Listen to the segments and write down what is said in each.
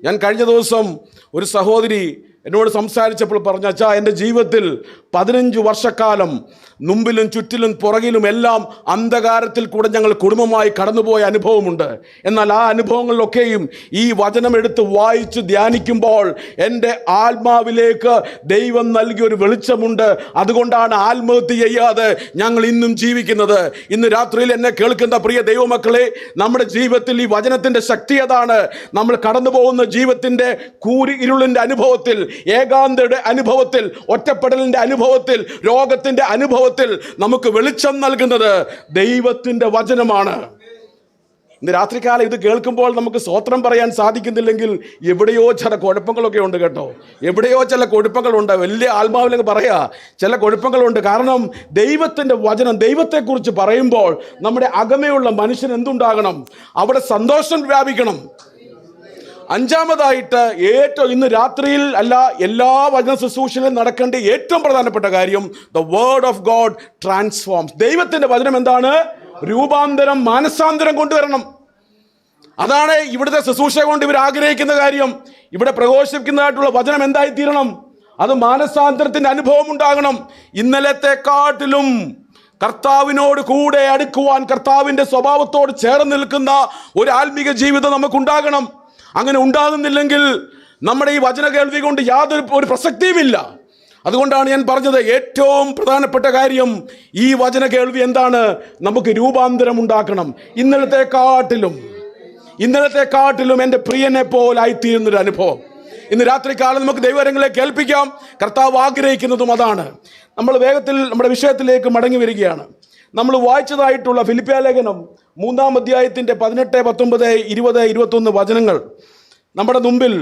ഞാൻ കഴിഞ്ഞ ദിവസം ഒരു സഹോദരി എന്നോട് സംസാരിച്ചപ്പോൾ പറഞ്ഞു, അച്ഛാ, എൻ്റെ ജീവിതത്തിൽ 15 വർഷക്കാലം മുമ്പിലും ചുറ്റിലും പുറകിലും എല്ലാം അന്ധകാരത്തിൽ കൂടെ ഞങ്ങൾ കുടുംബമായി കടന്നുപോയ അനുഭവമുണ്ട്. എന്നാൽ ആ അനുഭവങ്ങളിലൊക്കെയും ഈ വചനം എടുത്ത് വായിച്ച് ധ്യാനിക്കുമ്പോൾ എൻ്റെ ആത്മാവിലേക്ക് ദൈവം നൽകിയ ഒരു വെളിച്ചമുണ്ട്. അതുകൊണ്ടാണ് ആത്മഹത്യ ചെയ്യാതെ ഞങ്ങൾ ഇന്നും ജീവിക്കുന്നത്. ഇന്ന് രാത്രിയിൽ എന്നെ കേൾക്കുന്ന പ്രിയ ദൈവമക്കളെ, നമ്മുടെ ജീവിതത്തിൽ ഈ വചനത്തിൻ്റെ ശക്തി അതാണ്. നമ്മൾ കടന്നു പോകുന്ന ജീവിതത്തിൻ്റെ ഇരുളിൻ്റെ അനുഭവത്തിൽ, ഏകാന്തയുടെ അനുഭവത്തിൽ, ഒറ്റപ്പെടലിൻ്റെ അനുഭവത്തിൽ, രോഗത്തിൻ്റെ അനുഭവത്തിൽ നമുക്ക് വെളിച്ചം നൽകുന്നത് ദൈവത്തിൻ്റെ വചനമാണ്. ഇന്ന് രാത്രികാലം ഇത് കേൾക്കുമ്പോൾ നമുക്ക് സ്തോത്രം പറയാൻ സാധിക്കുന്നില്ലെങ്കിൽ എവിടെയോ ചില കുഴപ്പങ്ങളൊക്കെ ഉണ്ട് കേട്ടോ. എവിടെയോ ചില കുഴപ്പങ്ങളുണ്ട്. വലിയ ആത്മാവിലേക്ക് പറയാ ചില കുഴപ്പങ്ങളുണ്ട്. കാരണം ദൈവത്തിൻ്റെ വചനം, ദൈവത്തെക്കുറിച്ച് പറയുമ്പോൾ നമ്മുടെ അകമയുള്ള മനുഷ്യൻ എന്തുണ്ടാകണം? അവിടെ സന്തോഷം വ്യാപിക്കണം. അഞ്ചാമതായിട്ട് ഇന്ന് രാത്രിയിൽ അല്ല, എല്ലാ വചന ശുശ്രൂഷയിലും നടക്കേണ്ട ഏറ്റവും പ്രധാനപ്പെട്ട കാര്യം, the word of God transforms. ദൈവത്തിന്റെ വചനം എന്താണ്? രൂപാന്തരം, മാനസാന്തരം കൊണ്ടുവരണം. അതാണ് ഇവിടുത്തെ ശുശ്രൂഷ കൊണ്ട് ഇവർ ആഗ്രഹിക്കുന്ന കാര്യം. ഇവിടെ പ്രഘോഷിക്കുന്നതായിട്ടുള്ള വചനം എന്തായിത്തീരണം? അത് മാനസാന്തരത്തിന്റെ അനുഭവം ഉണ്ടാകണം. ഇന്നലത്തെക്കാട്ടിലും കർത്താവിനോട് കൂടെ അടുക്കുവാൻ, കർത്താവിന്റെ സ്വഭാവത്തോട് ചേർന്ന് നിൽക്കുന്ന ഒരു ആത്മീക ജീവിതം നമുക്കുണ്ടാകണം. അങ്ങനെ ഉണ്ടാകുന്നില്ലെങ്കിൽ നമ്മുടെ ഈ വചന കേൾവി കൊണ്ട് യാതൊരു പ്രസക്തിയുമില്ല. അതുകൊണ്ടാണ് ഞാൻ പറഞ്ഞത്, ഏറ്റവും പ്രധാനപ്പെട്ട കാര്യം ഈ വചന കേൾവി എന്താണ്? നമുക്ക് രൂപാന്തരം ഉണ്ടാക്കണം. ഇന്നലത്തെക്കാട്ടിലും എൻ്റെ പ്രിയനെ പോലായിത്തീരുന്നൊരു അനുഭവം ഇന്ന് രാത്രികാലം നമുക്ക് ദൈവകരങ്ങളെ കേൾപ്പിക്കാം. കർത്താവ് ആഗ്രഹിക്കുന്നതും അതാണ്. നമ്മൾ വേഗത്തിൽ നമ്മുടെ വിഷയത്തിലേക്ക് മടങ്ങി വരികയാണ്. നമ്മൾ വായിച്ചതായിട്ടുള്ള ഫിലിപ്പിയ ലേഖനം 3-ാം അധ്യായത്തിൻ്റെ 18, 19, 20, 21 വചനങ്ങൾ നമ്മുടെ മുമ്പിൽ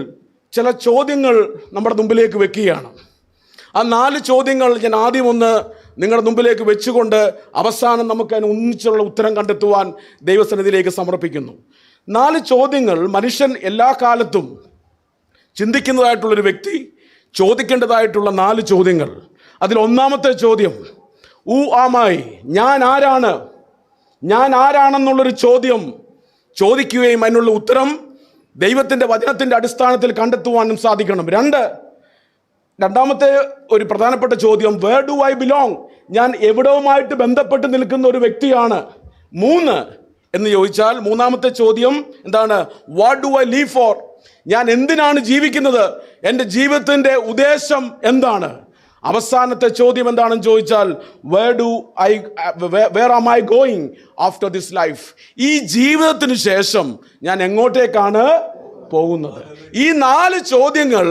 ചില ചോദ്യങ്ങൾ നമ്മുടെ മുമ്പിലേക്ക് വെക്കുകയാണ്. ആ 4 ചോദ്യങ്ങൾ ഞാൻ ആദ്യം ഒന്ന് നിങ്ങളുടെ മുമ്പിലേക്ക് വെച്ചുകൊണ്ട് അവസാനം നമുക്ക് അതിന് ഒന്നിച്ചുള്ള ഉത്തരം കണ്ടെത്തുവാൻ ദൈവസന്നിധിയിലേക്ക് സമർപ്പിക്കുന്നു. 4 ചോദ്യങ്ങൾ മനുഷ്യൻ എല്ലാ കാലത്തും ചിന്തിക്കുന്നതായിട്ടുള്ളൊരു വ്യക്തി ചോദിക്കേണ്ടതായിട്ടുള്ള 4 ചോദ്യങ്ങൾ. അതിൽ ഒന്നാമത്തെ ചോദ്യം, ഊ ആമായി, ഞാൻ ആരാണെന്നുള്ളൊരു ചോദ്യം ചോദിക്കുകയും അതിനുള്ള ഉത്തരം ദൈവത്തിൻ്റെ വചനത്തിൻ്റെ അടിസ്ഥാനത്തിൽ കണ്ടെത്തുവാനും സാധിക്കണം. രണ്ടാമത്തെ ഒരു പ്രധാനപ്പെട്ട ചോദ്യം, വേർ ഡു ഐ ബിലോങ്, ഞാൻ എവിടവുമായിട്ട് ബന്ധപ്പെട്ട് നിൽക്കുന്ന ഒരു വ്യക്തിയാണ്. 3 എന്ന് ചോദിച്ചാൽ മൂന്നാമത്തെ ചോദ്യം എന്താണ്? What do I live for, ഞാൻ എന്തിനാണ് ജീവിക്കുന്നത്? എൻ്റെ ജീവിതത്തിൻ്റെ ഉദ്ദേശം എന്താണ്? അവസാനത്തെ ചോദ്യം എന്താണെന്ന് ചോദിച്ചാൽ, where am I going after this life, ഈ ജീവിതത്തിന് ശേഷം ഞാൻ എങ്ങോട്ടേക്കാണ് പോകുന്നത്? ഈ 4 ചോദ്യങ്ങൾ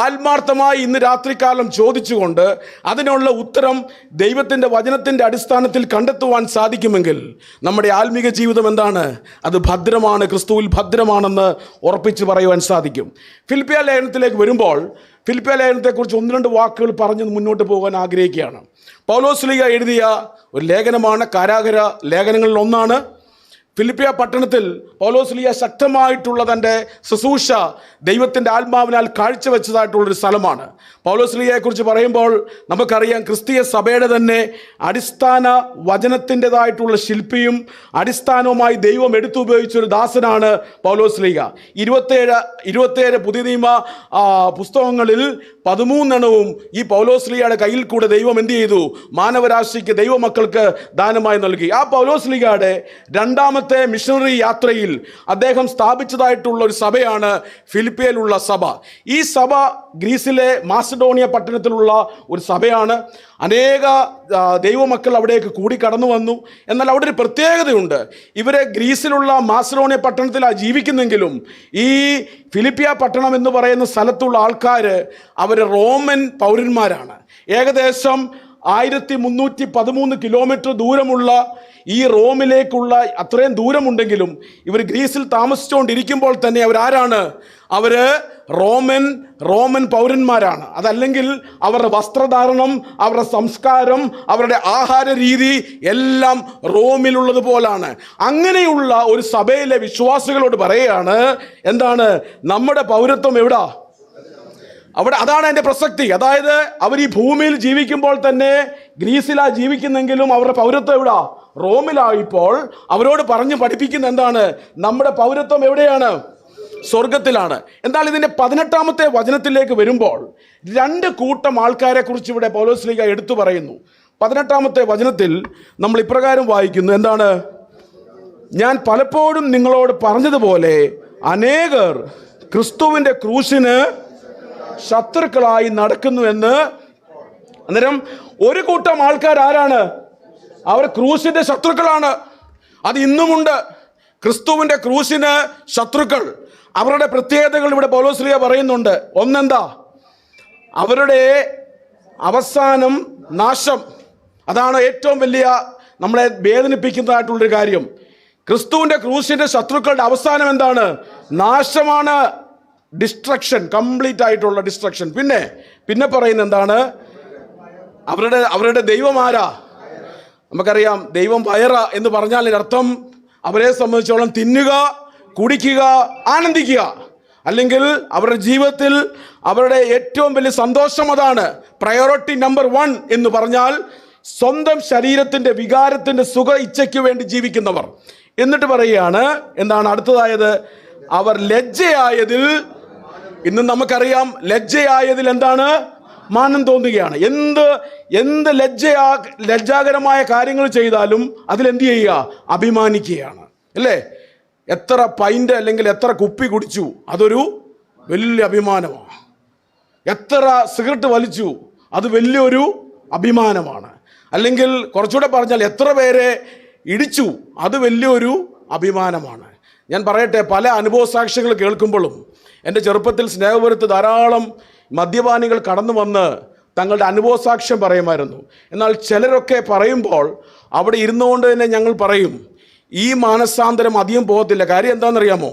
ആത്മാർത്ഥമായി ഇന്ന് രാത്രികാലം ചോദിച്ചുകൊണ്ട് അതിനുള്ള ഉത്തരം ദൈവത്തിൻ്റെ വചനത്തിൻ്റെ അടിസ്ഥാനത്തിൽ കണ്ടെത്തുവാൻ സാധിക്കുമെങ്കിൽ നമ്മുടെ ആത്മീക ജീവിതം എന്താണ്? അത് ഭദ്രമാണ്, ക്രിസ്തുവിൽ ഭദ്രമാണെന്ന് ഉറപ്പിച്ച് പറയുവാൻ സാധിക്കും. ഫിലിപ്പിയ ലേഖനത്തിലേക്ക് വരുമ്പോൾ ഫിലിപ്പിയ ലേഖനത്തെക്കുറിച്ച് 1-2 വാക്കുകൾ പറഞ്ഞ് മുന്നോട്ട് പോകാൻ ആഗ്രഹിക്കുകയാണ്. പൗലോസ് ശ്ലീഹ എഴുതിയ ഒരു ലേഖനമാണ്, കാരാഗര ലേഖനങ്ങളിൽ ഒന്നാണ്. ഫിലിപ്പിയ പട്ടണത്തിൽ പൗലോസ് ശ്ലീഹ ശക്തമായിട്ടുള്ള തൻ്റെ ശുശ്രൂഷ ദൈവത്തിൻ്റെ ആത്മാവിനാൽ കാഴ്ചവെച്ചതായിട്ടുള്ളൊരു സ്ഥലമാണ്. പൗലോസ് ശ്ലീഹയെക്കുറിച്ച് പറയുമ്പോൾ നമുക്കറിയാം, ക്രിസ്തീയ സഭയുടെ തന്നെ അടിസ്ഥാന വചനത്തിൻ്റെതായിട്ടുള്ള ശില്പിയും അടിസ്ഥാനവുമായി ദൈവം എടുത്തുപയോഗിച്ചൊരു ദാസനാണ് പൗലോസ് ശ്ലീഹ. 27 പുതിയ നിയമ പുസ്തകങ്ങളിൽ 13 ഈ പൗലോസ് ശ്ലീഹയുടെ കയ്യിൽ കൂടെ ദൈവം എന്ത് ചെയ്തു? മാനവരാശിക്ക്, ദൈവമക്കൾക്ക് ദാനമായി നൽകി. ആ പൗലോസ് ശ്ലീഹയുടെ രണ്ടാമത്തെ മിഷണറി യാത്രയിൽ അദ്ദേഹം സ്ഥാപിച്ചതായിട്ടുള്ള ഒരു സഭയാണ് ഫിലിപ്പിയയിലുള്ള സഭ. ഈ സഭ ഗ്രീസിലെ മാസിഡോണിയ പട്ടണത്തിലുള്ള ഒരു സഭയാണ്. അനേക ദൈവമക്കൾ അവിടേക്ക് കൂടി കടന്നു വന്നു. എന്നാൽ അവിടെ ഒരു പ്രത്യേകതയുണ്ട്. ഇവരെ ഗ്രീസിലുള്ള മാസിഡോണിയ പട്ടണത്തിലാണ് ജീവിക്കുന്നെങ്കിലും ഈ ഫിലിപ്പിയ പട്ടണം എന്ന് പറയുന്ന സ്ഥലത്തുള്ള ആൾക്കാർ അവർ റോമൻ പൗരന്മാരാണ്. ഏകദേശം 1313 കിലോമീറ്റർ ദൂരമുള്ള ഈ റോമിലേക്കുള്ള അത്രയും ദൂരമുണ്ടെങ്കിലും ഇവർ ഗ്രീസിൽ താമസിച്ചുകൊണ്ടിരിക്കുമ്പോൾ തന്നെ അവരാരാണ്? അവർ റോമൻ പൗരന്മാരാണ്. അതല്ലെങ്കിൽ അവരുടെ വസ്ത്രധാരണം, അവരുടെ സംസ്കാരം, അവരുടെ ആഹാര രീതി എല്ലാം റോമിലുള്ളതുപോലാണ്. അങ്ങനെയുള്ള ഒരു സഭയിലെ വിശ്വാസികളോട് പറയുകയാണ്, എന്താണ്? നമ്മുടെ പൗരത്വം എവിടാ? അതാണ് അതിൻ്റെ പ്രസക്തി. അതായത് അവർ ഈ ഭൂമിയിൽ ജീവിക്കുമ്പോൾ തന്നെ ഗ്രീസിലാണ് ജീവിക്കുന്നെങ്കിലും അവരുടെ പൗരത്വം എവിടാ? റോമിലായിപ്പോൾ അവരോട് പറഞ്ഞ് പഠിപ്പിക്കുന്ന എന്താണ്? നമ്മുടെ പൗരത്വം എവിടെയാണ്? സ്വർഗത്തിലാണ്. എന്നാൽ ഇതിൻ്റെ 18-ാമത്തെ വചനത്തിലേക്ക് വരുമ്പോൾ 2 കൂട്ടം ആൾക്കാരെ കുറിച്ച് ഇവിടെ പൗലോസ്ലീഹ എടുത്തു പറയുന്നു. 18-ാമത്തെ വചനത്തിൽ നമ്മൾ ഇപ്രകാരം വായിക്കുന്നു. എന്താണ്? ഞാൻ പലപ്പോഴും നിങ്ങളോട് പറഞ്ഞതുപോലെ അനേകർ ക്രിസ്തുവിൻ്റെ ക്രൂശിന് ശത്രുക്കളായി നടക്കുന്നു എന്ന്. അന്നേരം ഒരു കൂട്ടം ആൾക്കാർ ആരാണ്? അവർ ക്രൂശിന്റെ ശത്രുക്കളാണ്. അത് ഇന്നുമുണ്ട്. ക്രിസ്തുവിന്റെ ക്രൂശിന് ശത്രുക്കൾ. അവരുടെ പ്രത്യേകതകൾ ഇവിടെ പൗലോസ്ലീഹ പറയുന്നുണ്ട്. ഒന്നെന്താ? അവരുടെ അവസാനം നാശം. അതാണ് ഏറ്റവും വലിയ നമ്മളെ വേദനിപ്പിക്കുന്നതായിട്ടുള്ളൊരു കാര്യം. ക്രിസ്തുവിന്റെ ക്രൂശിന്റെ ശത്രുക്കളുടെ അവസാനം എന്താണ്? നാശമാണ്. ഡിസ്ട്രക്ഷൻ, കംപ്ലീറ്റ് ആയിട്ടുള്ള ഡിസ്ട്രക്ഷൻ. പിന്നെ പറയുന്നത് എന്താണ്? അവരുടെ ദൈവം ആരാ? നമുക്കറിയാം, ദൈവം വയറ എന്ന് പറഞ്ഞാൽ അർത്ഥം അവരെ സംബന്ധിച്ചോളം തിന്നുക, കുടിക്കുക, ആനന്ദിക്കുക. അല്ലെങ്കിൽ അവരുടെ ജീവിതത്തിൽ അവരുടെ ഏറ്റവും വലിയ സന്തോഷം അതാണ്. പ്രയോറിറ്റി നമ്പർ 1 എന്ന് പറഞ്ഞാൽ സ്വന്തം ശരീരത്തിന്റെ വികാരത്തിന്റെ സുഖ ഇച്ഛയ്ക്ക് വേണ്ടി ജീവിക്കുന്നവർ. എന്നിട്ട് പറയുകയാണ്, എന്താണ് അടുത്തതായത്? അവർ ലജ്ജയായതിൽ, ഇന്ന് നമുക്കറിയാം ലജ്ജയായതിൽ എന്താണ്? മാനം തോന്നുകയാണ്. എന്ത് ലജ്ജാകരമായ കാര്യങ്ങൾ ചെയ്താലും അതിലെന്ത് ചെയ്യുക? അഭിമാനിക്കുകയാണ്, അല്ലേ? എത്ര പൈൻ്റ് അല്ലെങ്കിൽ എത്ര കുപ്പി കുടിച്ചു, അതൊരു വലിയ അഭിമാനമാണ്. എത്ര സിഗരറ്റ് വലിച്ചു, അത് വലിയൊരു അഭിമാനമാണ്. അല്ലെങ്കിൽ കുറച്ചുകൂടെ പറഞ്ഞാൽ എത്ര പേരെ ഇടിച്ചു, അത് വലിയൊരു അഭിമാനമാണ്. ഞാൻ പറയട്ടെ, പല അനുഭവ സാക്ഷ്യങ്ങൾ കേൾക്കുമ്പോഴും എൻ്റെ ചെറുപ്പത്തിൽ സ്നേഹപുരത്ത് ധാരാളം മദ്യപാനികൾ കടന്നു വന്ന് തങ്ങളുടെ അനുഭവ സാക്ഷ്യം പറയുമായിരുന്നു. എന്നാൽ ചിലരൊക്കെ പറയുമ്പോൾ അവിടെ ഇരുന്നുകൊണ്ട് തന്നെ ഞങ്ങൾ പറയും, ഈ മാനസാന്തരം അധികം പോകത്തില്ല. കാര്യം എന്താണെന്നറിയാമോ?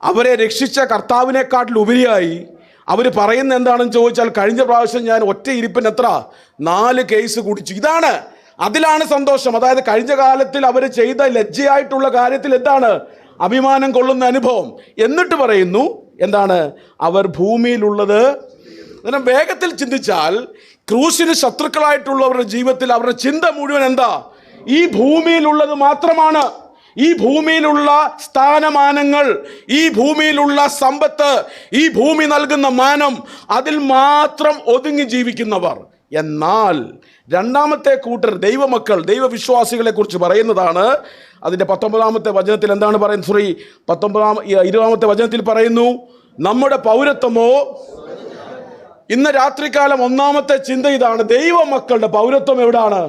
അവരെ രക്ഷിച്ച കർത്താവിനെക്കാട്ടിൽ ഉപരിയായി അവർ പറയുന്ന എന്താണെന്ന് ചോദിച്ചാൽ, കഴിഞ്ഞ പ്രാവശ്യം ഞാൻ ഒറ്റ ഇരിപ്പിന് 4 കേസ് കുടിച്ചു. അതിലാണ് സന്തോഷം. അതായത് കഴിഞ്ഞ കാലത്തിൽ അവർ ചെയ്ത ലജ്ജയായിട്ടുള്ള കാര്യത്തിൽ എന്താണ്? അഭിമാനം കൊള്ളുന്ന അനുഭവം. എന്നിട്ട് പറയുന്നു എന്താണ്? അവർ ഭൂമിയിലുള്ളത്. വേഗത്തിൽ ചിന്തിച്ചാൽ ക്രൂശിന് ശത്രുക്കളായിട്ടുള്ളവരുടെ ജീവിതത്തിൽ അവരുടെ ചിന്ത മുഴുവൻ എന്താ? ഈ ഭൂമിയിലുള്ളത് മാത്രമാണ്. ഈ ഭൂമിയിലുള്ള സ്ഥാനമാനങ്ങൾ, ഈ ഭൂമിയിലുള്ള സമ്പത്ത്, ഈ ഭൂമി നൽകുന്ന മാനം, അതിൽ മാത്രം ഒതുങ്ങി ജീവിക്കുന്നവർ. എന്നാൽ രണ്ടാമത്തെ കൂട്ടർ ദൈവമക്കൾ, ദൈവവിശ്വാസികളെ കുറിച്ച് പറയുന്നതാണ്. അതിൻ്റെ 19-ാമത്തെ വചനത്തിൽ എന്താണ് പറയുന്നത്? 20-ാമത്തെ വചനത്തിൽ പറയുന്നു, നമ്മുടെ പൗരത്വമോ. ഇന്ന് രാത്രികാലം ഒന്നാമത്തെ ചിന്ത ഇതാണ്, ദൈവമക്കളുടെ പൗരത്വം എവിടാണ്?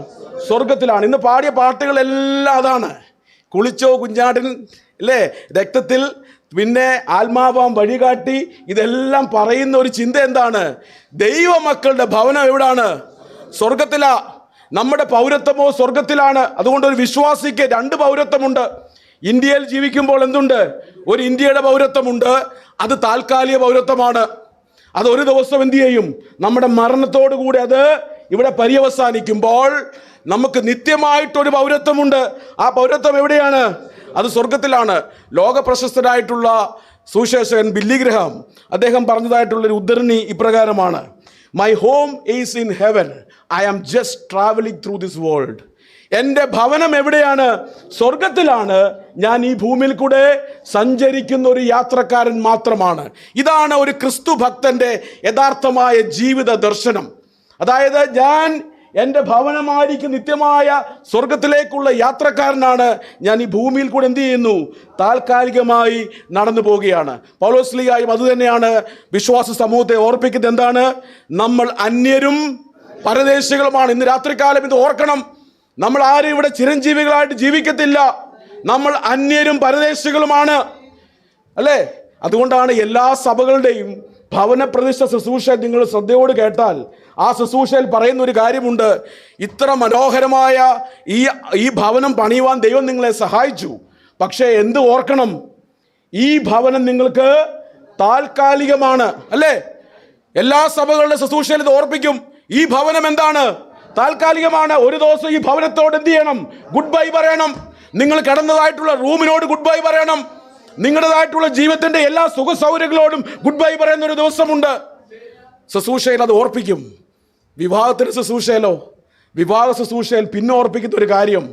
സ്വർഗത്തിലാണ്. ഇന്ന് പാടിയ പാട്ടുകളെല്ലാം അതാണ്. കുളിച്ചോ കുഞ്ഞാടിൻ, അല്ലേ? രക്തത്തിൽ, പിന്നെ ആത്മാവാം വഴികാട്ടി, ഇതെല്ലാം പറയുന്ന ഒരു ചിന്ത എന്താണ്? ദൈവമക്കളുടെ ഭവനം എവിടാണ്? സ്വർഗത്തിലാ. നമ്മുടെ പൗരത്വമോ സ്വർഗത്തിലാണ്. അതുകൊണ്ട് ഒരു വിശ്വാസിക്ക് 2 പൗരത്വമുണ്ട്. ഇന്ത്യയിൽ ജീവിക്കുമ്പോൾ എന്തുണ്ട്? ഒരു ഇന്ത്യയുടെ പൗരത്വമുണ്ട്. അത് താൽക്കാലിക പൗരത്വമാണ്. അത് ഒരു ദിവസം എന്ത് ചെയ്യും? നമ്മുടെ മരണത്തോടു കൂടി അത് ഇവിടെ പര്യവസാനിക്കുമ്പോൾ നമുക്ക് നിത്യമായിട്ടൊരു പൗരത്വമുണ്ട്. ആ പൗരത്വം എവിടെയാണ്? അത് സ്വർഗത്തിലാണ്. ലോക പ്രശസ്തനായിട്ടുള്ള സുവിശേഷകൻ ബില്ലി ഗ്രഹാം അദ്ദേഹം പറഞ്ഞതായിട്ടുള്ളൊരു ഉദ്ധരണി ഇപ്രകാരമാണ്: my home is in heaven, I am just travelling through this world. എൻ്റെ ഭവനം എവിടെയാണ്? സ്വർഗത്തിലാണ്. ഞാൻ ഈ ഭൂമിയിൽ കൂടെ സഞ്ചരിക്കുന്ന ഒരു യാത്രക്കാരൻ മാത്രമാണ്. ഇതാണ് ഒരു ക്രിസ്തു ഭക്തന്റെ യഥാർത്ഥമായ ജീവിത ദർശനം. അതായത് ഞാൻ എൻ്റെ ഭവനമായിരിക്കും നിത്യമായ സ്വർഗത്തിലേക്കുള്ള യാത്രക്കാരനാണ്. ഞാൻ ഈ ഭൂമിയിൽ കൂടെ എന്ത് ചെയ്യുന്നു? താൽക്കാലികമായി നടന്നു പോവുകയാണ്. പൗലോസ്ലീഹായും അതുതന്നെയാണ് വിശ്വാസ സമൂഹത്തെ ഓർപ്പിക്കുന്നത്. എന്താണ്? നമ്മൾ അന്യരും പരദേശികളുമാണ്. ഇന്ന് രാത്രികാലം ഇത് ഓർക്കണം. നമ്മൾ ആരും ഇവിടെ ചിരഞ്ജീവികളായിട്ട് ജീവിക്കത്തില്ല. നമ്മൾ അന്യരും പരദേശികളുമാണ്, അല്ലേ? അതുകൊണ്ടാണ് എല്ലാ സഭകളുടെയും ഭവന പ്രതിഷ്ഠ ശുശ്രൂഷ നിങ്ങൾ ശ്രദ്ധയോട് കേട്ടാൽ ആ ശുശ്രൂഷയിൽ പറയുന്ന ഒരു കാര്യമുണ്ട്. ഇത്ര മനോഹരമായ ഈ ഭവനം പണിയുവാൻ ദൈവം നിങ്ങളെ സഹായിച്ചു. പക്ഷേ എന്ത് ഓർക്കണം? ഈ ഭവനം നിങ്ങൾക്ക് താൽക്കാലികമാണ്, അല്ലേ? എല്ലാ സഭകളുടെ ശുശ്രൂഷയിൽ ഇത് ഓർപ്പിക്കും. ഈ ഭവനം എന്താണ്? താൽക്കാലികമാണ്. ഒരു ദിവസം ഈ ഭവനത്തോട് എന്ത് ചെയ്യണം? ഗുഡ് ബൈ പറയണം. നിങ്ങൾ കിടന്നതായിട്ടുള്ള റൂമിനോട് ഗുഡ് ബൈ പറയണം. നിങ്ങളുടേതായിട്ടുള്ള ജീവിതത്തിന്റെ എല്ലാ സുഖ സൗകര്യങ്ങളോടും ഗുഡ് ബൈ പറയുന്ന ഒരു ദിവസമുണ്ട്. ശുശ്രൂഷയിൽ അത് ഓർപ്പിക്കും. വിവാഹത്തിന് ശുശ്രൂഷയിലോ, വിവാഹ ശുശ്രൂഷയിൽ പിന്നെ ഓർപ്പിക്കുന്ന ഒരു കാര്യം,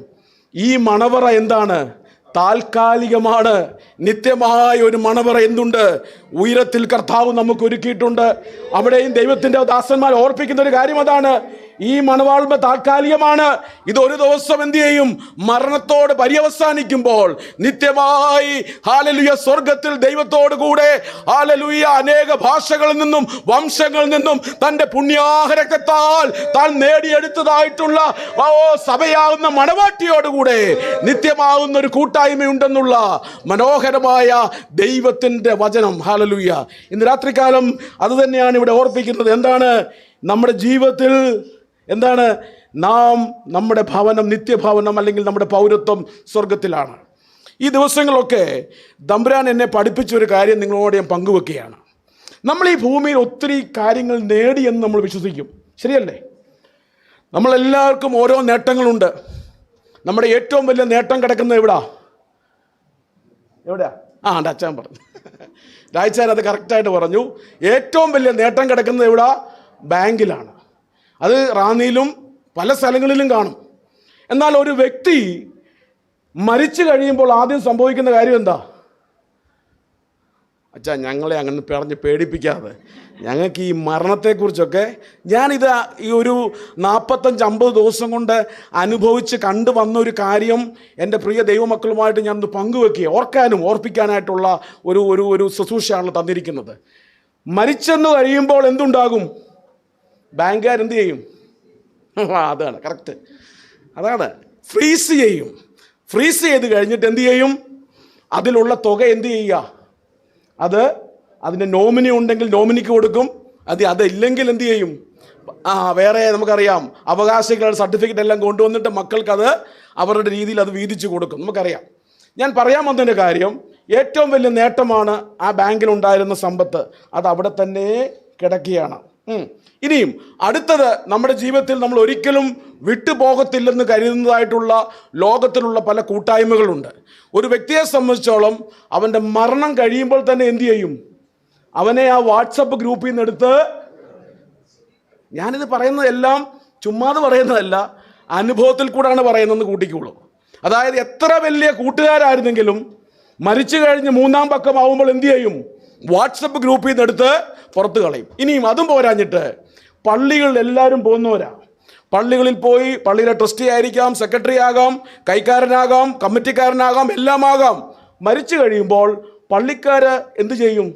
ഈ മണവറ എന്താണ്? താൽക്കാലികമാണ്. നിത്യമായ ഒരു മണവറ എന്തുണ്ട്? ഉയരത്തിൽ കർത്താവ് നമുക്ക് ഒരുക്കിയിട്ടുണ്ട്. അവിടെയും ദൈവത്തിൻ്റെ ദാസന്മാർ ഓർപ്പിക്കുന്ന ഒരു കാര്യം അതാണ്. ഈ മണവാൾമ താൽക്കാലികമാണ്. ഇതൊരു ദിവസം എന്ത് ചെയ്യും? മരണത്തോട് പര്യവസാനിക്കുമ്പോൾ നിത്യമായി ഹല്ലേലൂയ സ്വർഗത്തിൽ ദൈവത്തോട് കൂടെ ഹല്ലേലൂയ അനേക ഭാഷകളിൽ നിന്നും വംശങ്ങളിൽ നിന്നും തൻ്റെ പുണ്യാഹ രക്തത്താൽ താൻ നേടിയെടുത്തതായിട്ടുള്ള സഭയാകുന്ന മണവാട്ടിയോടുകൂടെ നിത്യമാകുന്ന ഒരു കൂട്ടായ്മയുണ്ടെന്നുള്ള മനോഹരമായ ദൈവത്തിൻ്റെ വചനം. ഹല്ലേലൂയ. ഇന്ന് രാത്രികാലം അത് തന്നെയാണ് ഇവിടെ ഓർപ്പിക്കുന്നത്. എന്താണ് നമ്മുടെ ജീവിതത്തിൽ? എന്താണ്? നമ്മുടെ ഭവനം, നിത്യഭവനം അല്ലെങ്കിൽ നമ്മുടെ പൗരത്വം സ്വർഗത്തിലാണ്. ഈ ദിവസങ്ങളൊക്കെ തമ്പുരാൻ എന്നെ പഠിപ്പിച്ചൊരു കാര്യം നിങ്ങളോട് ഞാൻ പങ്കുവെക്കുകയാണ്. നമ്മൾ ഈ ഭൂമിയിൽ ഒത്തിരി കാര്യങ്ങൾ നേടിയെന്ന് നമ്മൾ വിശ്വസിക്കും, ശരിയല്ലേ? നമ്മളെല്ലാവർക്കും ഓരോ നേട്ടങ്ങളുണ്ട്. നമ്മുടെ ഏറ്റവും വലിയ നേട്ടം കിടക്കുന്നത് എവിടെയാ? എൻ്റെ അച്ഛൻ പറഞ്ഞു, രാജാൻ അത് കറക്റ്റായിട്ട് പറഞ്ഞു. ഏറ്റവും വലിയ നേട്ടം കിടക്കുന്നത് എവിടാ? ബാങ്കിലാണ്. അത് റാന്നിയിലും പല സ്ഥലങ്ങളിലും കാണും. എന്നാൽ ഒരു വ്യക്തി മരിച്ചു കഴിയുമ്പോൾ ആദ്യം സംഭവിക്കുന്ന കാര്യം എന്താ? അച്ഛാ, ഞങ്ങളെ അങ്ങനെ പറഞ്ഞ് പേടിപ്പിക്കാതെ, ഞങ്ങൾക്ക് ഈ മരണത്തെക്കുറിച്ചൊക്കെ ഞാനിത് ഈ ഒരു 45-50 ദിവസം കൊണ്ട് അനുഭവിച്ച് കണ്ടു വന്ന ഒരു കാര്യം എൻ്റെ പ്രിയ ദൈവമക്കളുമായിട്ട് ഞാനൊന്ന് പങ്കുവെക്കുക, ഓർപ്പിക്കാനായിട്ടുള്ള ഒരു ശുശ്രൂഷയാണ് തന്നിരിക്കുന്നത്. മരിച്ചെന്ന് കഴിയുമ്പോൾ എന്തുണ്ടാകും? ബാങ്കുകാരെന്ത് ചെയ്യും? അതാണ് കറക്റ്റ്, അതാണ് ഫ്രീസ് ചെയ്യും. ഫ്രീസ് ചെയ്ത് കഴിഞ്ഞിട്ട് എന്ത് ചെയ്യും? അതിലുള്ള തുക എന്ത് ചെയ്യുക? അതിൻ്റെ നോമിനി ഉണ്ടെങ്കിൽ നോമിനിക്ക് കൊടുക്കും. അതില്ലെങ്കിൽ എന്ത് ചെയ്യും? വേറെ നമുക്കറിയാം, അവകാശികളുടെ സർട്ടിഫിക്കറ്റ് എല്ലാം കൊണ്ടുവന്നിട്ട് മക്കൾക്കത് അവരുടെ രീതിയിൽ അത് വീതിച്ച് കൊടുക്കും. നമുക്കറിയാം. ഞാൻ പറയാൻ വന്നതിൻ്റെ കാര്യം, ഏറ്റവും വലിയ നേട്ടമാണ് ആ ബാങ്കിലുണ്ടായിരുന്ന സമ്പത്ത്. അത് അവിടെ തന്നെ കിടക്കുകയാണ്. ഇനിയും അടുത്തത്, നമ്മുടെ ജീവിതത്തിൽ നമ്മൾ ഒരിക്കലും വിട്ടുപോകത്തില്ലെന്ന് കരുതുന്നതായിട്ടുള്ള ലോകത്തിലുള്ള പല കൂട്ടായ്മകളുണ്ട്. ഒരു വ്യക്തിയെ സംബന്ധിച്ചോളം അവൻ്റെ മരണം കഴിയുമ്പോൾ തന്നെ എന്തു ചെയ്യും? അവനെ ആ വാട്സപ്പ് ഗ്രൂപ്പിൽ നിന്ന് എടുത്ത്, ഞാനിത് പറയുന്നതെല്ലാം ചുമ്മാതെ പറയുന്നതല്ല, അനുഭവത്തിൽ കൂടെയാണ് പറയുന്നതെന്ന് കൂട്ടിക്കുള്ളൂ. അതായത് എത്ര വലിയ കൂട്ടുകാരായിരുന്നെങ്കിലും മരിച്ചു കഴിഞ്ഞ് 3-ാം പക്കം ആവുമ്പോൾ എന്തു ചെയ്യും? വാട്സപ്പ് ഗ്രൂപ്പിൽ നിന്ന് എടുത്ത് പുറത്ത് കളയും. ഇനിയും അതും പോരാഞ്ഞിട്ട് പള്ളികളിൽ എല്ലാവരും പോകുന്നവരാ. പള്ളികളിൽ പോയി പള്ളിയിലെ ട്രസ്റ്റി ആയിരിക്കാം, സെക്രട്ടറി ആകാം, കൈക്കാരനാകാം, കമ്മിറ്റിക്കാരനാകാം, എല്ലാം ആകാം. മരിച്ചു കഴിയുമ്പോൾ പള്ളിക്കാർ എന്ത് ചെയ്യും?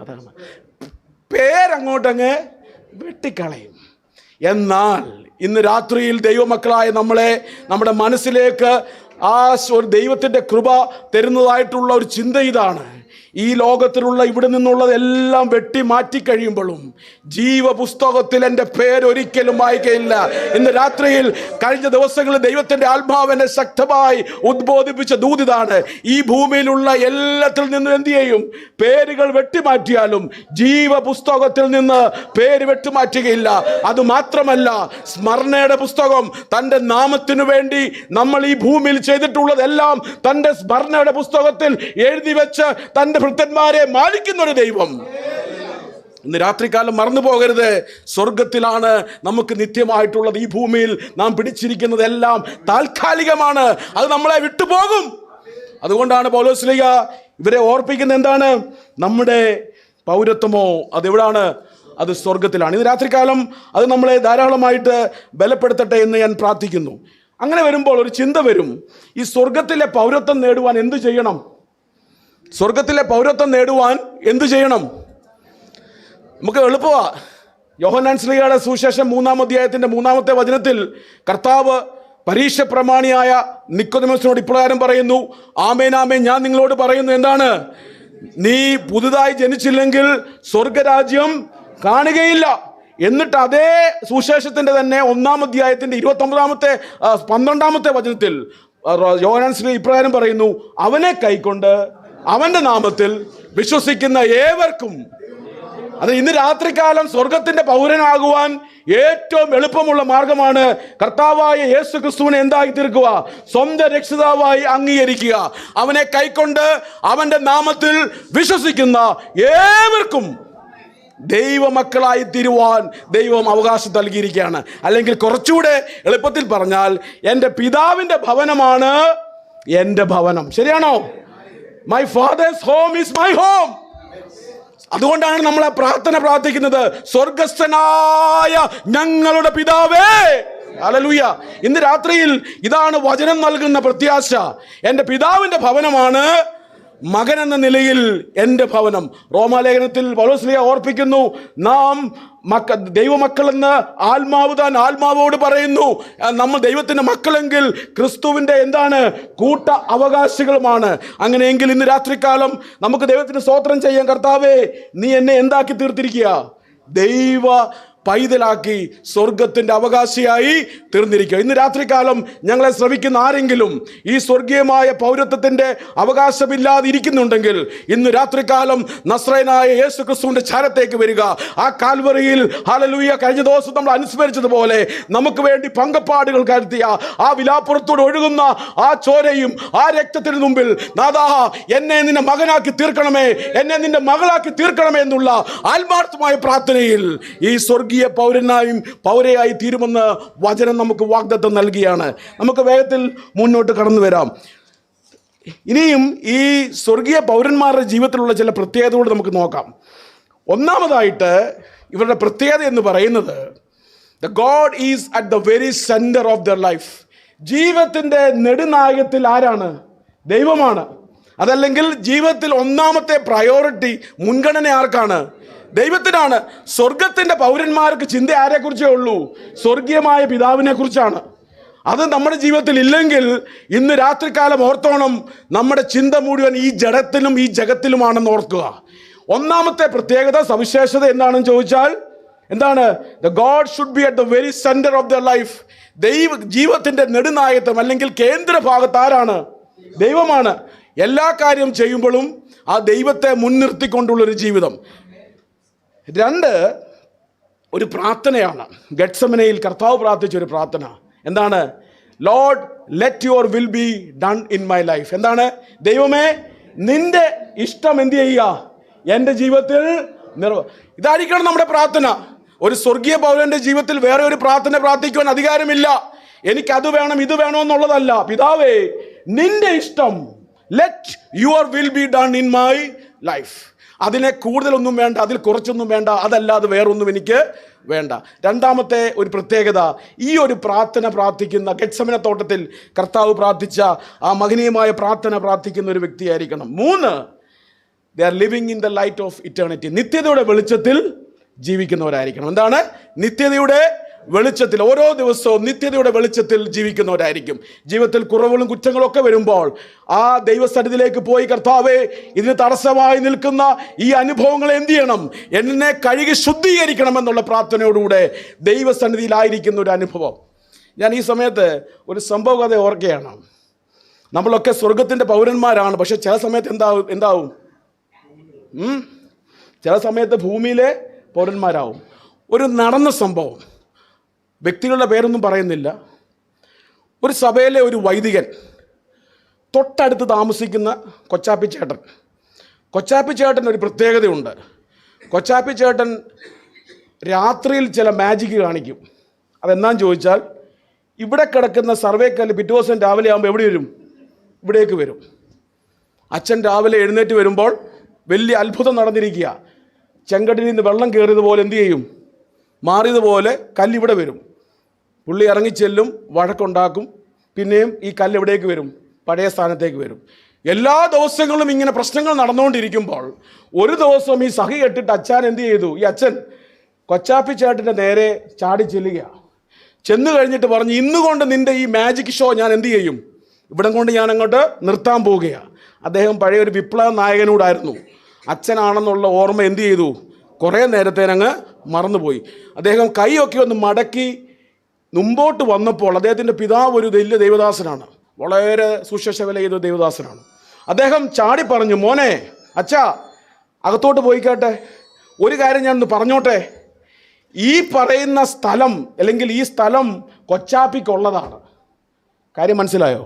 അതാണ്, പേരങ്ങോട്ടങ്ങ് വെട്ടിക്കളയും. എന്നാൽ ഇന്ന് രാത്രിയിൽ ദൈവമക്കളായ നമ്മുടെ മനസ്സിലേക്ക് ഒരു ദൈവത്തിൻ്റെ കൃപ തരുന്നതായിട്ടുള്ള ഒരു ചിന്ത ഇതാണ്. ഈ ലോകത്തിലുള്ള ഇവിടെ നിന്നുള്ളതെല്ലാം വെട്ടി മാറ്റിക്കഴിയുമ്പോഴും ജീവപുസ്തകത്തിൽ എൻ്റെ പേരൊരിക്കലും വായിക്കയില്ല. ഇന്ന് രാത്രിയിൽ കഴിഞ്ഞ ദിവസങ്ങളിൽ ദൈവത്തിൻ്റെ ആത്മാവിനെ ശക്തമായി ഉദ്ബോധിപ്പിച്ച ദൂതിതാണ്. ഈ ഭൂമിയിലുള്ള എല്ലാത്തിൽ നിന്നും എന്ത് ചെയ്യും? പേരുകൾ വെട്ടിമാറ്റിയാലും ജീവപുസ്തകത്തിൽ നിന്ന് പേര് വെട്ടിമാറ്റുകയില്ല. അതുമാത്രമല്ല, സ്മരണയുടെ പുസ്തകം, തൻ്റെ നാമത്തിനു വേണ്ടി നമ്മൾ ഈ ഭൂമിയിൽ ചെയ്തിട്ടുള്ളതെല്ലാം തൻ്റെ സ്മരണയുടെ പുസ്തകത്തിൽ എഴുതി വെച്ച് തൻ്റെ ഭൃത്യന്മാരെ മാനിക്കുന്ന ഒരു ദൈവം. ഇന്ന് രാത്രികാലം മറന്നു പോകരുത്, സ്വർഗത്തിലാണ് നമുക്ക് നിത്യമായിട്ടുള്ളത്. ഈ ഭൂമിയിൽ നാം പിടിച്ചിരിക്കുന്നതെല്ലാം താൽക്കാലികമാണ്, അത് നമ്മളെ വിട്ടുപോകും. അതുകൊണ്ടാണ് പൗലോസ്ലീഹ ഇവരെ ഓർപ്പിക്കുന്നത്. എന്താണ്? നമ്മുടെ പൗരത്വമോ അതെവിടാണ്? അത് സ്വർഗത്തിലാണ്. ഇന്ന് രാത്രികാലം അത് നമ്മളെ ധാരാളമായിട്ട് ബലപ്പെടുത്തട്ടെ എന്ന് ഞാൻ പ്രാർത്ഥിക്കുന്നു. അങ്ങനെ വരുമ്പോൾ ഒരു ചിന്ത വരും, ഈ സ്വർഗത്തിലെ പൗരത്വം നേടുവാൻ എന്ത് ചെയ്യണം? സ്വർഗത്തിലെ പൗരത്വം നേടുവാൻ എന്തു ചെയ്യണം? നമുക്ക് എളുപ്പമാണ്. യോഹന്നാൻ ശ്ലീഹയുടെ സുവിശേഷം 3-ാം അധ്യായത്തിൻ്റെ 3-ാമത്തെ വചനത്തിൽ കർത്താവ് പരീക്ഷ പ്രമാണിയായ നിക്കോദെമോസിനോട് ഇപ്രകാരം പറയുന്നു, ആമേൻ ആമേൻ ഞാൻ നിങ്ങളോട് പറയുന്നു, എന്താണ്? നീ പുതുതായി ജനിച്ചില്ലെങ്കിൽ സ്വർഗരാജ്യം കാണുകയില്ല. എന്നിട്ട് അതേ സുവിശേഷത്തിൻ്റെ തന്നെ 1-ാം അധ്യായത്തിൻ്റെ 12-ാമത്തെ വചനത്തിൽ യോഹന്നാൻ ശ്ലീഹ ഇപ്രകാരം പറയുന്നു, അവനെ കൈക്കൊണ്ട് അവന്റെ നാമത്തിൽ വിശ്വസിക്കുന്ന ഏവർക്കും. അത് ഇന്ന് രാത്രികാലം സ്വർഗത്തിന്റെ പൗരനാകുവാൻ ഏറ്റവും എളുപ്പമുള്ള മാർഗമാണ് കർത്താവായ യേശു ക്രിസ്തുവിനെ എന്തായി തീർക്കുക? സ്വന്തം രക്ഷിതാവായി അംഗീകരിക്കുക. അവനെ കൈക്കൊണ്ട് അവന്റെ നാമത്തിൽ വിശ്വസിക്കുന്ന ഏവർക്കും ദൈവമക്കളായി തീരുവാൻ ദൈവം അവകാശം നൽകിയിരിക്കുകയാണ്. അല്ലെങ്കിൽ കുറച്ചുകൂടെ എളുപ്പത്തിൽ പറഞ്ഞാൽ, എൻ്റെ പിതാവിൻ്റെ ഭവനമാണ് എൻ്റെ ഭവനം. ശരിയാണോ? My fathers home is my home. അതുകൊണ്ടാണ് നമ്മൾ ആ പ്രാർത്ഥന പ്രാർത്ഥിക്കുന്നത്, സ്വർഗസ്ഥനായ ഞങ്ങളുടെ പിതാവേ. ഹല്ലേലൂയ. ഇന്ന് രാത്രിയിൽ ഇതാണ് വചനം നൽകുന്ന പ്രത്യാശ. എൻ്റെ പിതാവിൻ്റെ ഭവനമാണ് മകൻ എന്ന നിലയിൽ എൻ്റെ ഭവനം. റോമാലേഖനത്തിൽ പൗലോസ് ഓർപ്പിക്കുന്നു, നാം ദൈവമക്കളെന്ന് ആത്മാവോട് പറയുന്നു. നമ്മൾ ദൈവത്തിൻ്റെ മക്കളെങ്കിൽ ക്രിസ്തുവിൻ്റെ കൂട്ട അവകാശികളുമാണ്. അങ്ങനെയെങ്കിൽ ഇന്ന് രാത്രികാലം നമുക്ക് ദൈവത്തിന് സ്തോത്രം ചെയ്യാൻ. കർത്താവേ, നീ എന്നെ എന്താക്കി തീർത്തിരിക്കുക? ദൈവ പൈതലാക്കി സ്വർഗത്തിൻ്റെ അവകാശിയായി തീർന്നിരിക്കുക. ഇന്ന് രാത്രികാലം ഞങ്ങളെ ശ്രവിക്കുന്ന ആരെങ്കിലും ഈ സ്വർഗീയമായ പൗരത്വത്തിൻ്റെ അവകാശമില്ലാതെ ഇരിക്കുന്നുണ്ടെങ്കിൽ, ഇന്ന് രാത്രികാലം നസ്രയനായ യേശു ക്രിസ്തുവിൻ്റെ ചാരത്തേക്ക് വരിക. ആ കാൽവറിയിൽ ഹല്ലേലൂയ കഴിഞ്ഞ ദിവസം നമ്മൾ അനുസ്മരിച്ചതുപോലെ നമുക്ക് വേണ്ടി പങ്കപ്പാടുകൾ കരുത്തിയ ആ വിലാപ്പുറത്തോട് ഒഴുകുന്ന ആ ചോരയും ആ രക്തത്തിന് മുമ്പിൽ, നാഥാ എന്നെ നിന്റെ മകനാക്കി തീർക്കണമേ, എന്നെ നിന്റെ മകളാക്കി തീർക്കണമേ എന്നുള്ള ആത്മാർത്ഥമായ പ്രാർത്ഥനയിൽ ഈ പൗരയായി തീരുമെന്ന് വചനം നമുക്ക് വാഗ്ദത്തം നൽകിയാണ്. നമുക്ക് വേഗത്തിൽ മുന്നോട്ട് കടന്നു വരാം. ഇനിയും ഈ സ്വർഗീയ പൗരന്മാരുടെ ജീവിതത്തിലുള്ള ചില പ്രത്യേകതകൾ നമുക്ക് നോക്കാം. ഒന്നാമതായിട്ട് ഇവരുടെ പ്രത്യേകത എന്ന് പറയുന്നത്, the God is at the very centre of their life. ജീവിതത്തിൻ്റെ നെടുനായകത്തിൽ ആരാണ്? ദൈവമാണ്. അതല്ലെങ്കിൽ ജീവിതത്തിൽ ഒന്നാമത്തെ പ്രയോറിറ്റി, മുൻഗണന ആർക്കാണ്? ദൈവത്തിനാണ്. സ്വർഗത്തിൻ്റെ പൗരന്മാർക്ക് ചിന്ത ആരെക്കുറിച്ചേ ഉള്ളൂ? സ്വർഗീയമായ പിതാവിനെ കുറിച്ചാണ്. അത് നമ്മുടെ ജീവിതത്തിൽ ഇല്ലെങ്കിൽ ഇന്ന് രാത്രികാലം ഓർത്തോണം, നമ്മുടെ ചിന്ത മുഴുവൻ ഈ ജഡത്തിലും ഈ ജഗത്തിലുമാണെന്ന് ഓർക്കുക. ഒന്നാമത്തെ പ്രത്യേകത, സവിശേഷത എന്താണെന്ന് ചോദിച്ചാൽ എന്താണ്? The God should be at the very centre of their life. ജീവിതത്തിൻ്റെ നെടുനായകത്വം അല്ലെങ്കിൽ കേന്ദ്ര ഭാഗത്ത് ആരാണ്? ദൈവമാണ്. എല്ലാ കാര്യം ചെയ്യുമ്പോഴും ആ ദൈവത്തെ മുൻനിർത്തിക്കൊണ്ടുള്ളൊരു ജീവിതം. രണ്ട്, ഒരു പ്രാർത്ഥനയാണ്. ഗെത്സമനയിൽ കർത്താവ് പ്രാർത്ഥിച്ച ഒരു പ്രാർത്ഥന എന്താണ്? Lord let your will be done in my life. എന്താണ്? ദൈവമേ, നിന്റെ ഇഷ്ടം എന്ത് ചെയ്യുക എൻ്റെ ജീവിതത്തിൽ ഇതായിരിക്കണം നമ്മുടെ പ്രാർത്ഥന. ഒരു സ്വർഗീയ പൗരന്റെ ജീവിതത്തിൽ വേറെ ഒരു പ്രാർത്ഥന പ്രാർത്ഥിക്കുവാൻ അധികാരമില്ല. എനിക്കത് വേണം ഇത് വേണം എന്നുള്ളതല്ല. പിതാവേ, നിന്റെ ഇഷ്ടം, let your will be done in my life. അതിനെ കൂടുതലൊന്നും വേണ്ട, അതിൽ കുറച്ചൊന്നും വേണ്ട, അതല്ലാതെ വേറൊന്നും എനിക്ക് വേണ്ട. രണ്ടാമത്തെ ഒരു പ്രത്യേകത, ഈ ഒരു പ്രാർത്ഥന പ്രാർത്ഥിക്കുന്ന, ഗെത്സമന തോട്ടത്തിൽ കർത്താവ് പ്രാർത്ഥിച്ച ആ മഹനീയമായ പ്രാർത്ഥന പ്രാർത്ഥിക്കുന്ന ഒരു വ്യക്തിയായിരിക്കണം. മൂന്ന്, they are living in the light of eternity. നിത്യതയുടെ വെളിച്ചത്തിൽ ജീവിക്കുന്നവരായിരിക്കണം. എന്താണ്? നിത്യതയുടെ വെളിച്ചത്തിൽ, ഓരോ ദിവസവും നിത്യതയുടെ വെളിച്ചത്തിൽ ജീവിക്കുന്നവരായിരിക്കും. ജീവിതത്തിൽ കുറവുകളും കുറ്റങ്ങളും ഒക്കെ വരുമ്പോൾ ആ ദൈവസന്നിധിയിലേക്ക് പോയി, കർത്താവേ, ഇതിന് തടസ്സമായി നിൽക്കുന്ന ഈ അനുഭവങ്ങൾ എന്ത് ചെയ്യണം? എന്നെ കഴുകി ശുദ്ധീകരിക്കണം എന്നുള്ള പ്രാർത്ഥനയോടുകൂടെ ദൈവസന്നിധിയിലായിരിക്കുന്ന ഒരു അനുഭവം. ഞാൻ ഈ സമയത്ത് ഒരു സംഭവ കഥ ഓർക്കുകയാണ്. നമ്മളൊക്കെ സ്വർഗത്തിൻ്റെ പൗരന്മാരാണ്, പക്ഷെ ചില സമയത്ത് എന്താവും? ചില സമയത്ത് ഭൂമിയിലെ പൗരന്മാരാവും. ഒരു നടന്ന സംഭവം, വ്യക്തികളുടെ പേരൊന്നും പറയുന്നില്ല. ഒരു സഭയിലെ ഒരു വൈദികൻ, തൊട്ടടുത്ത് താമസിക്കുന്ന കൊച്ചാപ്പി ചേട്ടൻ ഒരു പ്രത്യേകതയുണ്ട്. കൊച്ചാപ്പി ചേട്ടൻ രാത്രിയിൽ ചില മാജിക്ക് കാണിക്കും. അതെന്നാന്ന് ചോദിച്ചാൽ, ഇവിടെ കിടക്കുന്ന സർവേക്കല്ല് പിറ്റേ ദിവസം രാവിലെ ആകുമ്പോൾ എവിടെ വരും? ഇവിടേക്ക് വരും. അച്ഛൻ രാവിലെ എഴുന്നേറ്റ് വരുമ്പോൾ വലിയ അത്ഭുതം നടന്നിരിക്കുക. ചെങ്കടിൽ നിന്ന് വെള്ളം കയറിയതുപോലെ എന്തു ചെയ്യും? മാറിയതുപോലെ കല്ലിവിടെ വരും. പുള്ളി ഇറങ്ങിച്ചെല്ലും, വഴക്കുണ്ടാക്കും. പിന്നെയും ഈ കല്ല് എവിടേക്ക് വരും? പഴയ സ്ഥാനത്തേക്ക് വരും. എല്ലാ ദിവസങ്ങളും ഇങ്ങനെ പ്രശ്നങ്ങൾ നടന്നുകൊണ്ടിരിക്കുമ്പോൾ ഒരു ദിവസം ഈ സഹി കെട്ടിട്ട് അച്ഛൻ എന്ത് ചെയ്തു? ഈ അച്ഛൻ കൊച്ചാപ്പി ചേട്ടൻ്റെ നേരെ ചാടി ചെല്ലുക. ചെന്ന് കഴിഞ്ഞിട്ട് പറഞ്ഞു, ഇന്നുകൊണ്ട് നിൻ്റെ ഈ മാജിക് ഷോ ഞാൻ എന്ത് ചെയ്യും? ഇവിടം കൊണ്ട് ഞാൻ അങ്ങോട്ട് നിർത്താൻ പോവുകയാണ്. അദ്ദേഹം പഴയ ഒരു വിപ്ലവ നായകനോടായിരുന്നു. അച്ഛനാണെന്നുള്ള ഓർമ്മ എന്ത് ചെയ്തു? കുറേ നേരത്തേനങ്ങ് മറന്നുപോയി. അദ്ദേഹം കൈയൊക്കെ ഒന്ന് മടക്കി മുമ്പോട്ട് വന്നപ്പോൾ അദ്ദേഹത്തിൻ്റെ പിതാവ് ഒരു വലിയ ദൈവദാസനാണ്, വളരെ സുശേഷ വില ചെയ്ത ദൈവദാസനാണ്. അദ്ദേഹം ചാടി പറഞ്ഞു, മോനെ, അച്ഛാ അകത്തോട്ട് പോയിക്കട്ടെ, ഒരു കാര്യം ഞാൻ ഒന്ന് പറഞ്ഞോട്ടെ. ഈ പറയുന്ന സ്ഥലം അല്ലെങ്കിൽ ഈ സ്ഥലം കൊച്ചാപ്പിക്കുള്ളതാണ്. കാര്യം മനസ്സിലായോ?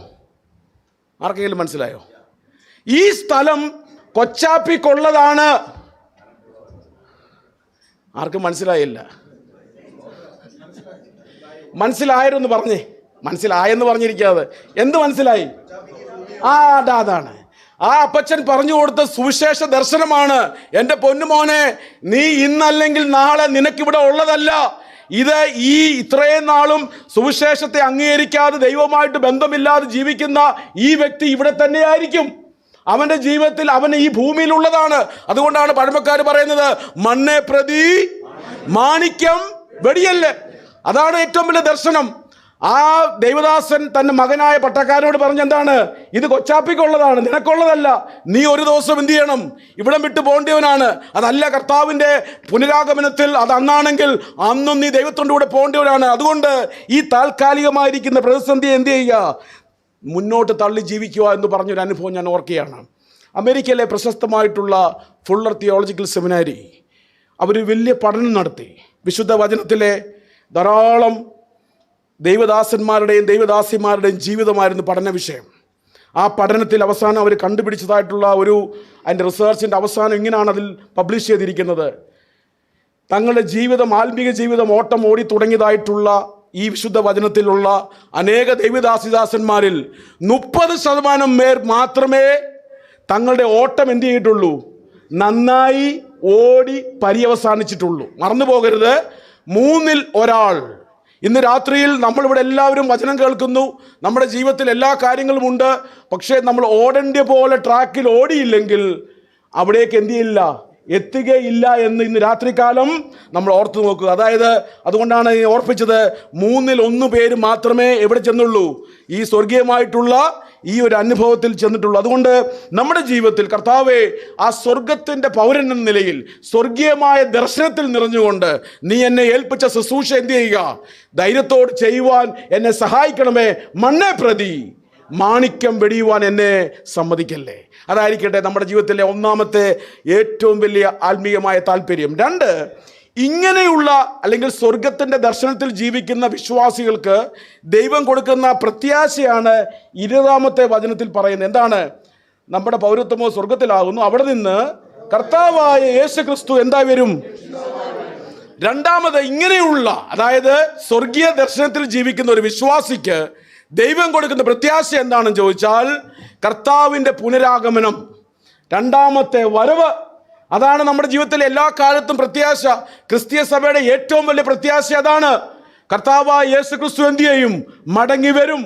ആർക്കെങ്കിലും മനസ്സിലായോ? ഈ സ്ഥലം കൊച്ചാപ്പിക്കുള്ളതാണ്. ആർക്കും മനസ്സിലായില്ല. മനസ്സിലായെന്ന് പറഞ്ഞേ, മനസ്സിലായെന്ന് പറഞ്ഞിരിക്കാതെ എന്ത് മനസ്സിലായി? അതാണ് ആ അപ്പച്ചൻ പറഞ്ഞു കൊടുത്ത സുവിശേഷ ദർശനമാണ്. എൻ്റെ പൊന്നുമോനെ, നീ ഇന്നല്ലെങ്കിൽ നാളെ നിനക്കിവിടെ ഉള്ളതല്ല. ഇത് ഈ ഇത്രയും നാളും സുവിശേഷത്തെ അംഗീകരിക്കാതെ ദൈവമായിട്ട് ബന്ധമില്ലാതെ ജീവിക്കുന്ന ഈ വ്യക്തി ഇവിടെ തന്നെയായിരിക്കും. അവന്റെ ജീവിതത്തിൽ അവൻ ഈ ഭൂമിയിലുള്ളതാണ്. അതുകൊണ്ടാണ് പഴമക്കാർ പറയുന്നത് മണ്ണെ പ്രതി മാണിക്യം വെടിയല്ലേ. അതാണ് ഏറ്റവും വലിയ ദർശനം. ആ ദൈവദാസൻ തന്റെ മകനായ പട്ടക്കാരോട് പറഞ്ഞെന്താണ്? ഇത് കൊച്ചാപ്പിക്കുള്ളതാണ്, നിനക്കുള്ളതല്ല. നീ ഒരു ദിവസം എന്ത് ചെയ്യണം? ഇവിടം വിട്ടു പോകേണ്ടവനാണ്. അതല്ല കർത്താവിന്റെ പുനരാഗമനത്തിൽ അത് അന്നാണെങ്കിൽ അന്നും നീ ദൈവത്തിൻ്റെ കൂടെ പോകേണ്ടവനാണ്. അതുകൊണ്ട് ഈ താൽക്കാലികമായിരിക്കുന്ന പ്രതിസന്ധി എന്ത് ചെയ്യുക? മുന്നോട്ട് തള്ളി ജീവിക്കുക എന്ന് പറഞ്ഞൊരു അനുഭവം ഞാൻ ഓർക്കുകയാണ്. അമേരിക്കയിലെ പ്രശസ്തമായിട്ടുള്ള ഫുള്ളർ തിയോളജിക്കൽ സെമിനാരി അവർ വലിയ പഠനം നടത്തി. വിശുദ്ധ വചനത്തിലെ ധാരാളം ദൈവദാസന്മാരുടെയും ദൈവദാസിമാരുടെയും ജീവിതമായിരുന്നു പഠന വിഷയം. ആ പഠനത്തിൽ അവസാനം അവർ കണ്ടുപിടിച്ചതായിട്ടുള്ള അതിൻ്റെ റിസർച്ചിൻ്റെ അവസാനം ഇങ്ങനെയാണ് അതിൽ പബ്ലിഷ് ചെയ്തിരിക്കുന്നത്. തങ്ങളുടെ ജീവിതം, ആത്മീക ജീവിതം ഓട്ടം ഓടി തുടങ്ങിയതായിട്ടുള്ള ഈ വിശുദ്ധ വചനത്തിലുള്ള അനേക ദൈവദാസിദാസന്മാരിൽ 30% പേർ മാത്രമേ തങ്ങളുടെ ഓട്ടം എന്ത് ചെയ്തിട്ടുള്ളൂ? നന്നായി ഓടി പര്യവസാനിച്ചിട്ടുള്ളൂ. മറന്നു പോകരുത്, 3-ൽ 1. ഇന്ന് രാത്രിയിൽ നമ്മളിവിടെ എല്ലാവരും വചനം കേൾക്കുന്നു. നമ്മുടെ ജീവിതത്തിൽ എല്ലാ കാര്യങ്ങളും ഉണ്ട്. പക്ഷേ നമ്മൾ ഓടേണ്ട പോലെ ട്രാക്കിൽ ഓടിയില്ലെങ്കിൽ അവിടേക്ക് എന്ത് ചെയ്യില്ല? എത്തുകയില്ല എന്ന് ഇന്ന് രാത്രികാലം നമ്മൾ ഓർത്തു നോക്കുക. അതായത് അതുകൊണ്ടാണ് ഓർപ്പിച്ചത്, 3-ൽ 1 പേര് മാത്രമേ എവിടെ ചെന്നുള്ളൂ? ഈ സ്വർഗീയമായിട്ടുള്ള ഈ ഒരു അനുഭവത്തിൽ ചെന്നിട്ടുള്ളൂ. അതുകൊണ്ട് നമ്മുടെ ജീവിതത്തിൽ കർത്താവേ, ആ സ്വർഗത്തിൻ്റെ പൗരൻ എന്ന നിലയിൽ സ്വർഗീയമായ ദർശനത്തിൽ നിറഞ്ഞുകൊണ്ട് നീ എന്നെ ഏൽപ്പിച്ച ശുശ്രൂഷ എന്ത് ചെയ്യുക? ധൈര്യത്തോട് ചെയ്യുവാൻ എന്നെ സഹായിക്കണമേ. മണ്ണെ പ്രതി മാണിക്യം വെടിയുവാൻ എന്നെ സമ്മതിക്കല്ലേ. അതായിരിക്കട്ടെ നമ്മുടെ ജീവിതത്തിലെ ഒന്നാമത്തെ ഏറ്റവും വലിയ ആത്മീയമായ താല്പര്യം. 2, ഇങ്ങനെയുള്ള അല്ലെങ്കിൽ സ്വർഗത്തിൻ്റെ ദർശനത്തിൽ ജീവിക്കുന്ന വിശ്വാസികൾക്ക് ദൈവം കൊടുക്കുന്ന പ്രത്യാശയാണ് 20-ാമത്തെ വചനത്തിൽ പറയുന്നത്. എന്താണ്? നമ്മുടെ പൗരത്വമോ സ്വർഗത്തിലാകുന്നു, അവിടെ നിന്ന് കർത്താവായ യേശു ക്രിസ്തു എന്താ വരും? 2ാമത് ഇങ്ങനെയുള്ള, അതായത് സ്വർഗീയ ദർശനത്തിൽ ജീവിക്കുന്ന ഒരു വിശ്വാസിക്ക് ദൈവം കൊടുക്കുന്ന പ്രത്യാശ എന്താണെന്ന് ചോദിച്ചാൽ കർത്താവിൻ്റെ പുനരാഗമനം, 2ാമത്തെ വരവ്. അതാണ് നമ്മുടെ ജീവിതത്തിലെ എല്ലാ കാലത്തും പ്രത്യാശ. ക്രിസ്തീയ സഭയുടെ ഏറ്റവും വലിയ പ്രത്യാശ അതാണ്. കർത്താവായ യേശു ക്രിസ്തു എന്ത് ചെയ്യും? മടങ്ങി വരും.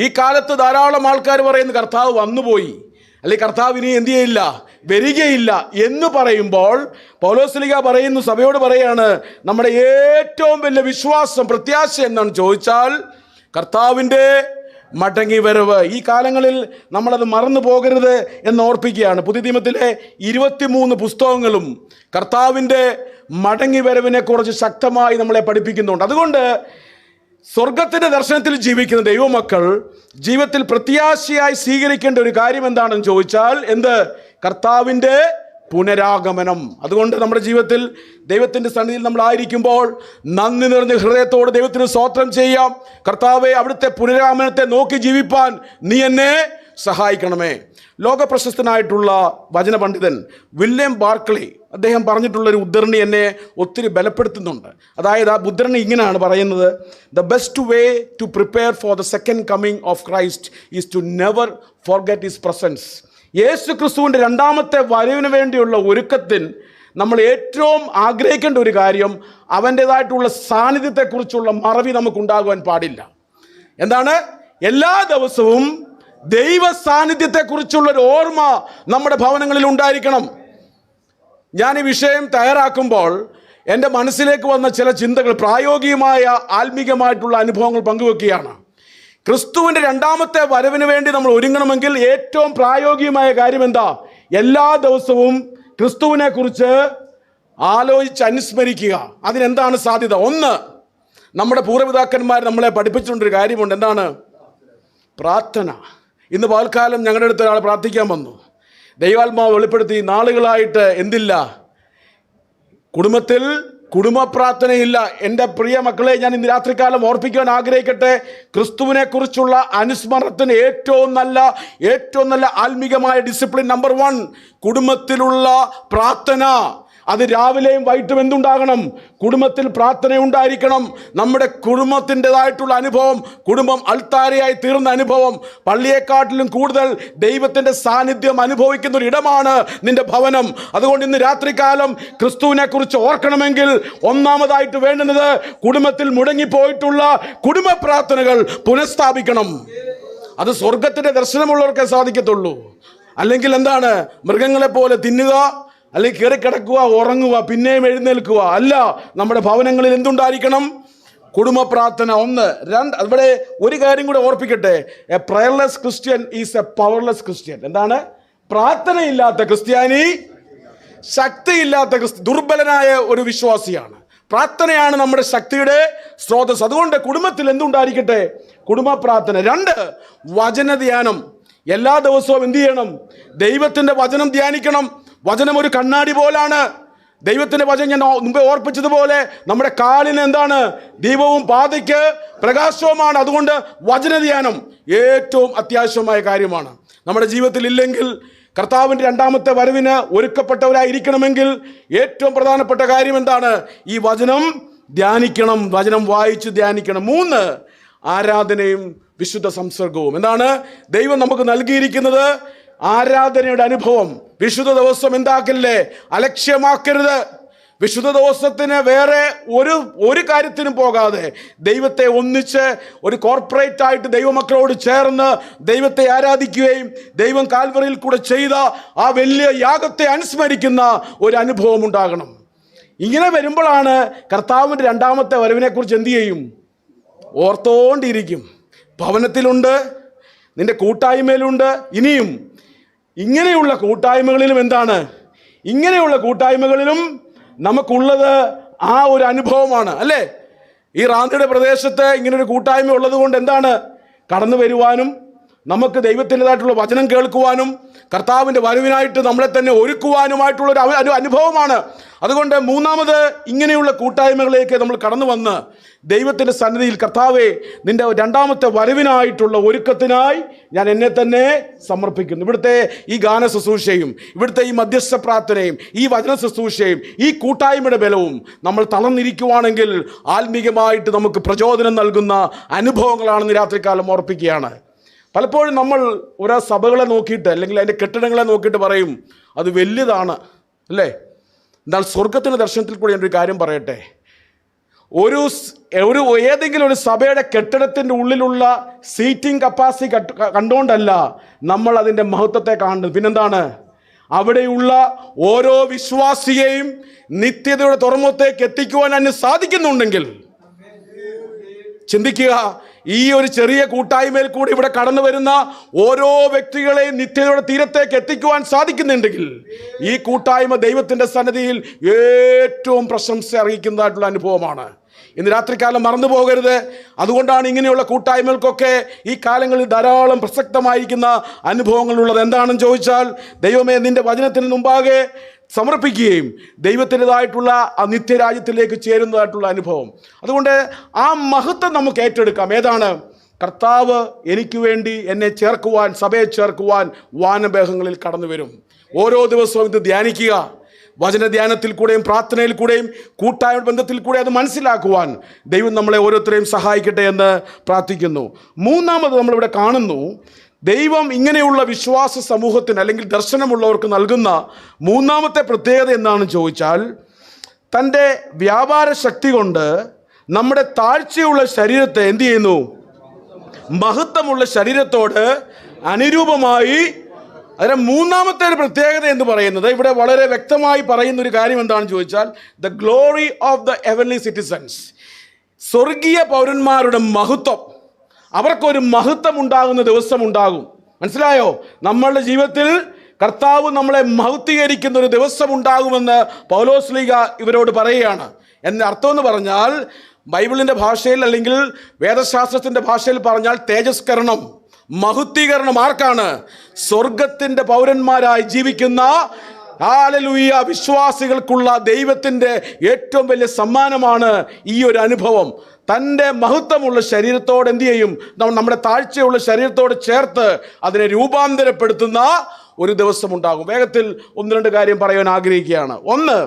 ഈ കാലത്ത് ധാരാളം ആൾക്കാർ പറയുന്നു കർത്താവ് വന്നുപോയി, അല്ലെങ്കിൽ കർത്താവ് ഇനി എന്ത് ചെയ്യില്ല, വരികയില്ല എന്ന് പറയുമ്പോൾ പൗലോസ്ലീഹ പറയുന്നു, സഭയോട് പറയാണ്, നമ്മുടെ ഏറ്റവും വലിയ വിശ്വാസം, പ്രത്യാശ എന്നാണ് ചോദിച്ചാൽ കർത്താവിൻ്റെ മടങ്ങി വരവ്. ഈ കാലങ്ങളിൽ നമ്മളത് മറന്നു പോകരുത് എന്ന് ഓർപ്പിക്കുകയാണ്. പുതിയ നിയമത്തിലെ 23 പുസ്തകങ്ങളും കർത്താവിൻ്റെ മടങ്ങി വരവിനെ കുറിച്ച് ശക്തമായി നമ്മളെ പഠിപ്പിക്കുന്നുണ്ട്. അതുകൊണ്ട് സ്വർഗത്തിൻ്റെ ദർശനത്തിൽ ജീവിക്കുന്ന ദൈവമക്കൾ ജീവിതത്തിൽ പ്രത്യാശയായി സ്വീകരിക്കേണ്ട ഒരു കാര്യം എന്താണെന്ന് ചോദിച്ചാൽ എന്ത്? കർത്താവിൻ്റെ പുനരാഗമനം. അതുകൊണ്ട് നമ്മുടെ ജീവിതത്തിൽ ദൈവത്തിൻ്റെ സന്നിധിയിൽ നമ്മളായിരിക്കുമ്പോൾ നന്ദി നിറഞ്ഞ ഹൃദയത്തോട് ദൈവത്തിന് സ്തോത്രം ചെയ്യാം. കർത്താവെ, അവിടുത്തെ പുനരാഗമനത്തെ നോക്കി ജീവിപ്പാൻ നീ എന്നെ സഹായിക്കണമേ. ലോകപ്രശസ്തനായിട്ടുള്ള വചന പണ്ഡിതൻ വില്യം ബാർക്ലി അദ്ദേഹം പറഞ്ഞിട്ടുള്ളൊരു ഉദ്ധരണി എന്നെ ഒത്തിരി ബലപ്പെടുത്തുന്നുണ്ട്. അതായത് ആ ഉദ്ധരണി ഇങ്ങനെയാണ് പറയുന്നത്: the best way to prepare for the second coming of Christ is to never forget his presence. യേശു ക്രിസ്തുവിൻ്റെ 2ാമത്തെ വരവിന് വേണ്ടിയുള്ള ഒരുക്കത്തിൽ നമ്മൾ ഏറ്റവും ആഗ്രഹിക്കേണ്ട ഒരു കാര്യം അവൻ്റേതായിട്ടുള്ള സാന്നിധ്യത്തെക്കുറിച്ചുള്ള മറവി നമുക്കുണ്ടാകുവാൻ പാടില്ല. എന്താണ്? എല്ലാ ദിവസവും ദൈവ സാന്നിധ്യത്തെക്കുറിച്ചുള്ളൊരു ഓർമ്മ നമ്മുടെ ഭവനങ്ങളിൽ ഉണ്ടായിരിക്കണം. ഞാൻ ഈ വിഷയം തയ്യാറാക്കുമ്പോൾ എൻ്റെ മനസ്സിലേക്ക് വന്ന ചില ചിന്തകൾ, പ്രായോഗികമായ ആത്മീകമായിട്ടുള്ള അനുഭവങ്ങൾ പങ്കുവെക്കുകയാണ്. ക്രിസ്തുവിൻ്റെ 2ാമത്തെ വരവിന് വേണ്ടി നമ്മൾ ഒരുങ്ങണമെങ്കിൽ ഏറ്റവും പ്രായോഗികമായ കാര്യം എന്താ? എല്ലാ ദിവസവും ക്രിസ്തുവിനെ കുറിച്ച് ആലോചിച്ച് അനുസ്മരിക്കുക. അതിനെന്താണ് സാധ്യത? 1, നമ്മുടെ പൂർവ്വപിതാക്കന്മാർ നമ്മളെ പഠിപ്പിച്ചുകൊണ്ടൊരു കാര്യമുണ്ട്. എന്താണ്? പ്രാർത്ഥന. ഇന്ന് പകൽക്കാലം ഞങ്ങളുടെ അടുത്ത് ഒരാൾ പ്രാർത്ഥിക്കാൻ വന്നു. ദൈവാത്മാവ് വെളിപ്പെടുത്തി, നാളുകളായിട്ട് എന്തില്ല? കുടുംബത്തിൽ കുടുംബ പ്രാർത്ഥനയില്ല. എൻ്റെ പ്രിയ മക്കളെ, ഞാൻ ഇന്ന് രാത്രികാലം ഓർപ്പിക്കാൻ ആഗ്രഹിക്കട്ടെ, ക്രിസ്തുവിനെ കുറിച്ചുള്ള അനുസ്മരണത്തിന് ഏറ്റവും നല്ല ആത്മീകമായ ഡിസിപ്ലിൻ നമ്പർ 1 കുടുംബത്തിലുള്ള പ്രാർത്ഥന. അത് രാവിലെയും വൈകിട്ടും എന്തുണ്ടാകണം? കുടുംബത്തിൽ പ്രാർത്ഥന ഉണ്ടായിരിക്കണം. നമ്മുടെ കുടുംബത്തിൻ്റെതായിട്ടുള്ള അനുഭവം, കുടുംബം അൾത്താരയായി തീർന്ന അനുഭവം, പള്ളിയെക്കാട്ടിലും കൂടുതൽ ദൈവത്തിൻ്റെ സാന്നിധ്യം അനുഭവിക്കുന്ന ഒരു ഇടമാണ് നിന്റെ ഭവനം. അതുകൊണ്ട് ഇന്ന് രാത്രികാലം ക്രിസ്തുവിനെ കുറിച്ച് ഓർക്കണമെങ്കിൽ ഒന്നാമതായിട്ട് വേണ്ടുന്നത് കുടുംബത്തിൽ മുടങ്ങിപ്പോയിട്ടുള്ള കുടുംബ പ്രാർത്ഥനകൾ പുനഃസ്ഥാപിക്കണം. അത് സ്വർഗത്തിന്റെ ദർശനമുള്ളവർക്കേ സാധിക്കത്തുള്ളൂ. അല്ലെങ്കിൽ എന്താണ്? മൃഗങ്ങളെ പോലെ തിന്നുക, അല്ലെങ്കിൽ കയറി കിടക്കുക, ഉറങ്ങുക, പിന്നെയും എഴുന്നേൽക്കുക. അല്ല, നമ്മുടെ ഭവനങ്ങളിൽ എന്തുണ്ടായിരിക്കണം? കുടുംബ പ്രാർത്ഥന. ഒന്ന്. ഇവിടെ ഒരു കാര്യം കൂടെ ഓർപ്പിക്കട്ടെ. A prayerless Christian is a powerless Christian. എന്താണ്? പ്രാർത്ഥനയില്ലാത്ത ക്രിസ്ത്യാനി ശക്തിയില്ലാത്ത ദുർബലനായ ഒരു വിശ്വാസിയാണ്. പ്രാർത്ഥനയാണ് നമ്മുടെ ശക്തിയുടെ സ്രോതസ്. അതുകൊണ്ട് കുടുംബത്തിൽ എന്തുണ്ടായിരിക്കട്ടെ? കുടുംബ പ്രാർത്ഥന. 2, വചനധ്യാനം. എല്ലാ ദിവസവും എന്ത് ചെയ്യണം? ദൈവത്തിന്റെ വചനം ധ്യാനിക്കണം. വചനം ഒരു കണ്ണാടി പോലാണ്. ദൈവത്തിന്റെ വചനം ഞാൻ മുമ്പേ ഓർപ്പിച്ചതുപോലെ നമ്മുടെ കാലിന് എന്താണ്? ദീപവും പാതയ്ക്ക് പ്രകാശവുമാണ്. അതുകൊണ്ട് വചനധ്യാനം ഏറ്റവും അത്യാവശ്യമായ കാര്യമാണ്. നമ്മുടെ ജീവിതത്തിൽ ഇല്ലെങ്കിൽ കർത്താവിൻ്റെ രണ്ടാമത്തെ വരവിന് ഒരുക്കപ്പെട്ടവരായിരിക്കണമെങ്കിൽ ഏറ്റവും പ്രധാനപ്പെട്ട കാര്യം എന്താണ്? ഈ വചനം ധ്യാനിക്കണം, വചനം വായിച്ച് ധ്യാനിക്കണം. 3, ആരാധനയും വിശുദ്ധ സംസർഗവും. എന്താണ്? ദൈവം നമുക്ക് നൽകിയിരിക്കുന്നത് ആരാധനയുടെ അനുഭവം. വിശുദ്ധ ദിവസം എന്താക്കല്ലേ? അലക്ഷ്യമാക്കരുത്. വിശുദ്ധ ദിവസത്തിന് വേറെ ഒരു കാര്യത്തിനും പോകാതെ ദൈവത്തെ ഒന്നിച്ച് ഒരു കോർപ്പറേറ്റ് ആയിട്ട് ദൈവമക്കളോട് ചേർന്ന് ദൈവത്തെ ആരാധിക്കുകയും ദൈവം കാൽവറിയിൽ കൂടെ ചെയ്ത ആ വലിയ യാഗത്തെ അനുസ്മരിക്കുന്ന ഒരു അനുഭവം ഉണ്ടാകണം. ഇങ്ങനെ വരുമ്പോഴാണ് കർത്താവിൻ്റെ രണ്ടാമത്തെ വരവിനെ കുറിച്ച് എന്ത് ചെയ്യും? ഓർത്തോണ്ടിരിക്കും. ഭവനത്തിലുണ്ട്, നിന്റെ കൂട്ടായ്മയിലുണ്ട്. ഇനിയും ഇങ്ങനെയുള്ള കൂട്ടായ്മകളിലും എന്താണ്? ഇങ്ങനെയുള്ള കൂട്ടായ്മകളിലും നമുക്കുള്ളത് ആ ഒരു അനുഭവമാണ്, അല്ലേ? ഈ റാന്നിയുടെ പ്രദേശത്ത് ഇങ്ങനൊരു കൂട്ടായ്മ ഉള്ളത് കൊണ്ട് എന്താണ്? കടന്നു വരുവാനും നമുക്ക് ദൈവത്തിൻ്റെതായിട്ടുള്ള വചനം കേൾക്കുവാനും കർത്താവിൻ്റെ വരവിനായിട്ട് നമ്മളെ തന്നെ ഒരുക്കുവാനുമായിട്ടുള്ള ഒരു അനുഭവമാണ്. അതുകൊണ്ട് 3, ഇങ്ങനെയുള്ള കൂട്ടായ്മകളിലേക്ക് നമ്മൾ കടന്നു വന്ന് ദൈവത്തിൻ്റെ സന്നിധിയിൽ, കർത്താവേ, നിന്റെ രണ്ടാമത്തെ വരവിനായിട്ടുള്ള ഒരുക്കത്തിനായി ഞാൻ എന്നെ തന്നെ സമർപ്പിക്കുന്നു. ഇവിടുത്തെ ഈ ഗാന ശുശ്രൂഷയും ഇവിടുത്തെ ഈ മധ്യസ്ഥ പ്രാർത്ഥനയും ഈ വചന ശുശ്രൂഷയും ഈ കൂട്ടായ്മയുടെ ബലവും നമ്മൾ തളർന്നിരിക്കുവാണെങ്കിൽ ആത്മീകമായിട്ട് നമുക്ക് പ്രചോദനം നൽകുന്ന അനുഭവങ്ങളാണെന്ന് രാത്രികാലം ഓർപ്പിക്കുകയാണ്. പലപ്പോഴും നമ്മൾ ഓരോ സഭകളെ നോക്കിയിട്ട് അല്ലെങ്കിൽ അതിൻ്റെ കെട്ടിടങ്ങളെ നോക്കിയിട്ട് പറയും അത് വലിയതാണ്, അല്ലേ? എന്നാൽ സ്വർഗത്തിൻ്റെ ദർശനത്തിൽ കൂടി ഞാനൊരു കാര്യം പറയട്ടെ. ഏതെങ്കിലും ഒരു സഭയുടെ കെട്ടിടത്തിൻ്റെ ഉള്ളിലുള്ള സീറ്റിംഗ് കപ്പാസിറ്റി കണ്ടുകൊണ്ടല്ല നമ്മൾ അതിൻ്റെ മഹത്വത്തെ കാണുന്നത്. പിന്നെന്താണ്? അവിടെയുള്ള ഓരോ വിശ്വാസിയെയും നിത്യതയുടെ തുറമുഖത്തേക്ക് എത്തിക്കുവാൻ അതിന് സാധിക്കുന്നുണ്ടെങ്കിൽ ചിന്തിക്കുക. ഈ ഒരു ചെറിയ കൂട്ടായ്മയിൽ കൂടി ഇവിടെ കടന്നു വരുന്ന ഓരോ വ്യക്തികളെയും നിത്യതയുടെ തീരത്തേക്ക് എത്തിക്കുവാൻ സാധിക്കുന്നുണ്ടെങ്കിൽ ഈ കൂട്ടായ്മ ദൈവത്തിൻ്റെ സന്നിധിയിൽ ഏറ്റവും പ്രശംസ അറിയിക്കുന്നതായിട്ടുള്ള അനുഭവമാണ്. ഇന്ന് രാത്രികാലം മറന്നു പോകരുത്. അതുകൊണ്ടാണ് ഇങ്ങനെയുള്ള കൂട്ടായ്മകൾക്കൊക്കെ ഈ കാലങ്ങളിൽ ധാരാളം പ്രസക്തമായിരിക്കുന്ന അനുഭവങ്ങളുള്ളത്. എന്താണെന്ന് ചോദിച്ചാൽ, ദൈവമേ, നിന്റെ വചനത്തിന് മുമ്പാകെ സമർപ്പിക്കുകയും ദൈവത്തിൻ്റെതായിട്ടുള്ള ആ നിത്യരാജ്യത്തിലേക്ക് ചേരുന്നതായിട്ടുള്ള അനുഭവം. അതുകൊണ്ട് ആ മഹത്വം നമുക്ക് ഏറ്റെടുക്കാം. ഏതാണ്? കർത്താവ് എനിക്ക് വേണ്ടി എന്നെ ചേർക്കുവാൻ, സഭയെ ചേർക്കുവാൻ വാനമേഘങ്ങളിൽ കടന്നു വരും. ഓരോ ദിവസവും ഇത് ധ്യാനിക്കുക. വചനധ്യാനത്തിൽ കൂടെയും പ്രാർത്ഥനയിൽ കൂടെയും കൂട്ടായ്മ ബന്ധത്തിൽ കൂടെ അത് മനസ്സിലാക്കുവാൻ ദൈവം നമ്മളെ ഓരോരുത്തരെയും സഹായിക്കട്ടെ എന്ന് പ്രാർത്ഥിക്കുന്നു. 3, നമ്മളിവിടെ കാണുന്നു, ദൈവം ഇങ്ങനെയുള്ള വിശ്വാസ സമൂഹത്തിന് അല്ലെങ്കിൽ ദർശനമുള്ളവർക്ക് നൽകുന്ന 3ാമത്തെ പ്രത്യേകത എന്താണെന്ന് ചോദിച്ചാൽ, തൻ്റെ വ്യാപാര ശക്തി കൊണ്ട് നമ്മുടെ താഴ്ചയുള്ള ശരീരത്തെ എന്ത് ചെയ്യുന്നു? മഹത്വമുള്ള ശരീരത്തോട് അനുരൂപമായി. അതിന് 3ാമത്തെ ഒരു പ്രത്യേകത എന്ന് പറയുന്നത് ഇവിടെ വളരെ വ്യക്തമായി പറയുന്ന ഒരു കാര്യം എന്താണെന്ന് ചോദിച്ചാൽ, the glory of the heavenly citizens. സ്വർഗീയ പൗരന്മാരുടെ മഹത്വം, അവർക്കൊരു മഹത്വം ഉണ്ടാകുന്ന ദിവസം ഉണ്ടാകും. മനസ്സിലായോ? നമ്മളുടെ ജീവിതത്തിൽ കർത്താവ് നമ്മളെ മഹത്വീകരിക്കുന്ന ഒരു ദിവസം ഉണ്ടാകുമെന്ന് പൗലോസ്ലീഹ ഇവരോട് പറയുകയാണ്. എന്ന അർത്ഥം എന്ന് പറഞ്ഞാൽ, ബൈബിളിൻ്റെ ഭാഷയിൽ അല്ലെങ്കിൽ വേദശാസ്ത്രത്തിൻ്റെ ഭാഷയിൽ പറഞ്ഞാൽ തേജസ്കരണം, മഹത്വീകരണം ആർക്കാണ്? സ്വർഗത്തിൻ്റെ പൗരന്മാരായി ജീവിക്കുന്ന ഹല്ലേലൂയ വിശ്വാസികൾക്കുള്ള ദൈവത്തിൻ്റെ ഏറ്റവും വലിയ സമ്മാനമാണ് ഈ ഒരു അനുഭവം. തൻ്റെ മഹത്വമുള്ള ശരീരത്തോട് എന്ത് ചെയ്യും? നമ്മുടെ താഴ്ചയുള്ള ശരീരത്തോട് ചേർത്ത് അതിനെ രൂപാന്തരപ്പെടുത്തുന്ന ഒരു ദിവസമുണ്ടാകും. വേഗത്തിൽ ഒന്ന് രണ്ട് കാര്യം പറയാൻ ആഗ്രഹിക്കുകയാണ്. ഒന്ന്,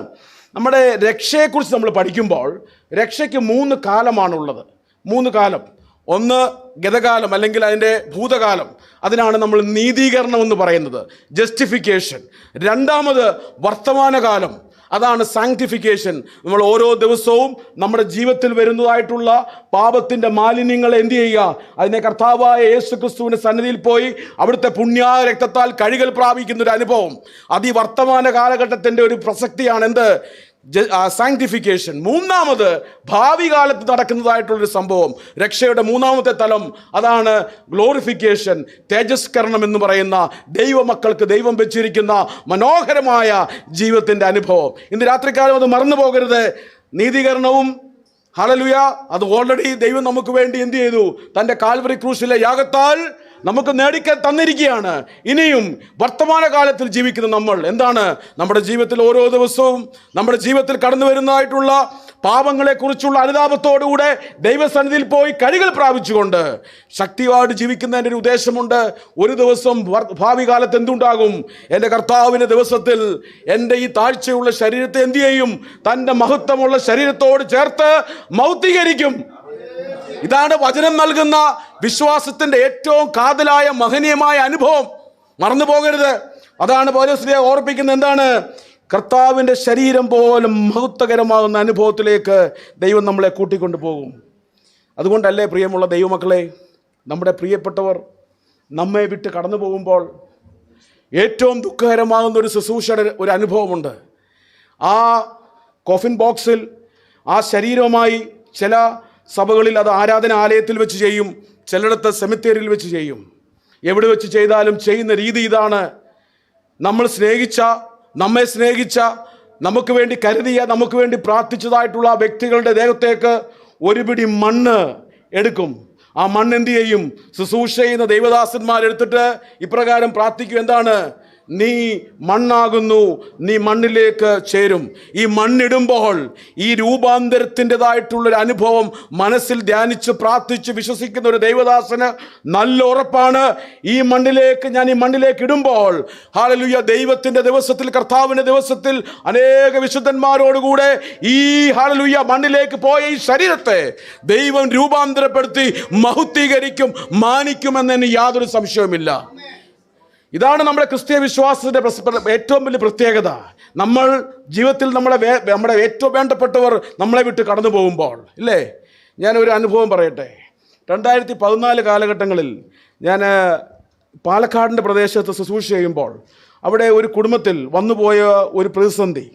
നമ്മുടെ രക്ഷയെക്കുറിച്ച് നമ്മൾ പഠിക്കുമ്പോൾ രക്ഷയ്ക്ക് 3 കാലമാണുള്ളത്. 3 കാലം. ഒന്ന് ഗതകാലം അല്ലെങ്കിൽ അതിൻ്റെ ഭൂതകാലം, അതിനാണ് നമ്മൾ നീതീകരണം എന്ന് പറയുന്നത്, ജസ്റ്റിഫിക്കേഷൻ. രണ്ടാമത് വർത്തമാനകാലം, അതാണ് സാങ്ക്ടിഫിക്കേഷൻ. നമ്മൾ ഓരോ ദിവസവും നമ്മുടെ ജീവിതത്തിൽ വരുന്നതായിട്ടുള്ള പാപത്തിൻ്റെ മാലിന്യങ്ങളെ എന്ത് ചെയ്യുക, അതിനെ കർത്താവായ യേശു ക്രിസ്തുവിൻ്റെ സന്നിധിയിൽ പോയി അവിടുത്തെ പുണ്യായ രക്തത്താൽ കഴുകൽ പ്രാപിക്കുന്ന ഒരു അനുഭവം. അത് ഈ വർത്തമാന കാലഘട്ടത്തിൻ്റെ ഒരു പ്രസക്തിയാണ്. എന്ത്? സാങ്ക്ടിഫിക്കേഷൻ. മൂന്നാമത് ഭാവി കാലത്ത് നടക്കുന്നതായിട്ടുള്ളൊരു സംഭവം, രക്ഷയുടെ 3ാമത്തെ തലം, അതാണ് ഗ്ലോറിഫിക്കേഷൻ, തേജസ്കരണം എന്ന് പറയുന്ന ദൈവമക്കൾക്ക് ദൈവം വെച്ചിരിക്കുന്ന മനോഹരമായ ജീവിതത്തിൻ്റെ അനുഭവം. ഇന്ന് രാത്രികാലം അത് മറന്നു പോകരുത്. നീതീകരണവും ഹല്ലേലൂയ, അത് ഓൾറെഡി ദൈവം നമുക്ക് വേണ്ടി എന്ത് ചെയ്തു? തൻ്റെ കാൽവറി ക്രൂശിലെ യാഗത്താൽ നമുക്ക് നേടിക്കാൻ തന്നിരിക്കുകയാണ്. ഇനിയും വർത്തമാനകാലത്തിൽ ജീവിക്കുന്ന നമ്മൾ എന്താണ്? നമ്മുടെ ജീവിതത്തിൽ ഓരോ ദിവസവും നമ്മുടെ ജീവിതത്തിൽ കടന്നു വരുന്നതായിട്ടുള്ള പാപങ്ങളെക്കുറിച്ചുള്ള അനുതാപത്തോടുകൂടെ ദൈവസന്നിധിയിൽ പോയി കഴുകൽ പ്രാപിച്ചുകൊണ്ട് ശക്തിയോടെ ജീവിക്കുന്നതിൻ്റെ ഒരു ഉദ്ദേശമുണ്ട്. ഒരു ദിവസം ഭാവി കാലത്ത് എന്തുണ്ടാകും? എൻ്റെ കർത്താവിൻ്റെ ദിവസത്തിൽ എൻ്റെ ഈ താഴ്ചയുള്ള ശരീരത്തെ എന്തു ചെയ്യും? തൻ്റെ മഹത്വമുള്ള ശരീരത്തോട് ചേർത്ത് മൗക്തീകരിക്കും. ഇതാണ് വചനം നൽകുന്ന വിശ്വാസത്തിൻ്റെ ഏറ്റവും കാതലായ മഹനീയമായ അനുഭവം. മറന്നു പോകരുത്. അതാണ് പൗലോസ് ഓർപ്പിക്കുന്നത്. എന്താണ്? കർത്താവിൻ്റെ ശരീരം പോലും മഹത്വകരമാകുന്ന അനുഭവത്തിലേക്ക് ദൈവം നമ്മളെ കൂട്ടിക്കൊണ്ടു പോകും. അതുകൊണ്ടല്ലേ പ്രിയമുള്ള ദൈവമക്കളെ, നമ്മുടെ പ്രിയപ്പെട്ടവർ നമ്മെ വിട്ട് കടന്നു പോകുമ്പോൾ ഏറ്റവും ദുഃഖകരമാകുന്ന ഒരു ശുശ്രൂഷയുടെ ഒരു അനുഭവമുണ്ട്. ആ കോഫിൻ ബോക്സിൽ ആ ശരീരവുമായി ചില സഭകളിൽ അത് ആരാധനാലയത്തിൽ വെച്ച് ചെയ്യും, ചിലയിടത്ത് സെമിത്തേരിയിൽ വെച്ച് ചെയ്യും. എവിടെ വെച്ച് ചെയ്താലും ചെയ്യുന്ന രീതി ഇതാണ്: നമ്മൾ സ്നേഹിച്ച, നമ്മെ സ്നേഹിച്ച, നമുക്ക് വേണ്ടി കരുതിയ, നമുക്ക് വേണ്ടി പ്രാർത്ഥിച്ചതായിട്ടുള്ള വ്യക്തികളുടെ ദേഹത്തേക്ക് ഒരു പിടി മണ്ണ് എടുക്കും. ആ മണ്ണ് എന്ത് ചെയ്യും? ശുശ്രൂഷ ചെയ്യുന്ന ദൈവദാസന്മാരെടുത്തിട്ട് ഇപ്രകാരം പ്രാർത്ഥിക്കും. എന്താണ്? നീ മണ്ണാകുന്നു, നീ മണ്ണിലേക്ക് ചേരും. ഈ മണ്ണിടുമ്പോൾ ഈ രൂപാന്തരത്തിൻ്റെതായിട്ടുള്ളൊരു അനുഭവം മനസ്സിൽ ധ്യാനിച്ച് പ്രാർത്ഥിച്ച് വിശ്വസിക്കുന്ന ഒരു ദൈവദാസന് നല്ല ഉറപ്പാണ്, ഈ മണ്ണിലേക്ക് ഇടുമ്പോൾ ഹല്ലേലൂയ, ദൈവത്തിൻ്റെ ദിവസത്തിൽ, കർത്താവിൻ്റെ ദിവസത്തിൽ അനേക വിശുദ്ധന്മാരോടുകൂടെ ഈ ഹല്ലേലൂയ മണ്ണിലേക്ക് പോയ ഈ ശരീരത്തെ ദൈവം രൂപാന്തരപ്പെടുത്തി മഹത്വീകരിക്കും, മാനിക്കുമെന്നതിന് യാതൊരു സംശയവുമില്ല. ഇതാണ് നമ്മുടെ ക്രിസ്തീയ വിശ്വാസത്തിൻ്റെ ഏറ്റവും വലിയ പ്രത്യേകത. നമ്മൾ ജീവിതത്തിൽ നമ്മുടെ ഏറ്റവും വേണ്ടപ്പെട്ടവർ നമ്മളെ വിട്ട് കടന്നു പോകുമ്പോൾ, ഇല്ലേ? ഞാനൊരു അനുഭവം പറയട്ടെ. 2014 കാലഘട്ടങ്ങളിൽ ഞാൻ പാലക്കാടിൻ്റെ പ്രദേശത്ത് ശുശ്രൂഷ ചെയ്യുമ്പോൾ അവിടെ ഒരു കുടുംബത്തിൽ വന്നുപോയ ഒരു പ്രതിസന്ധി.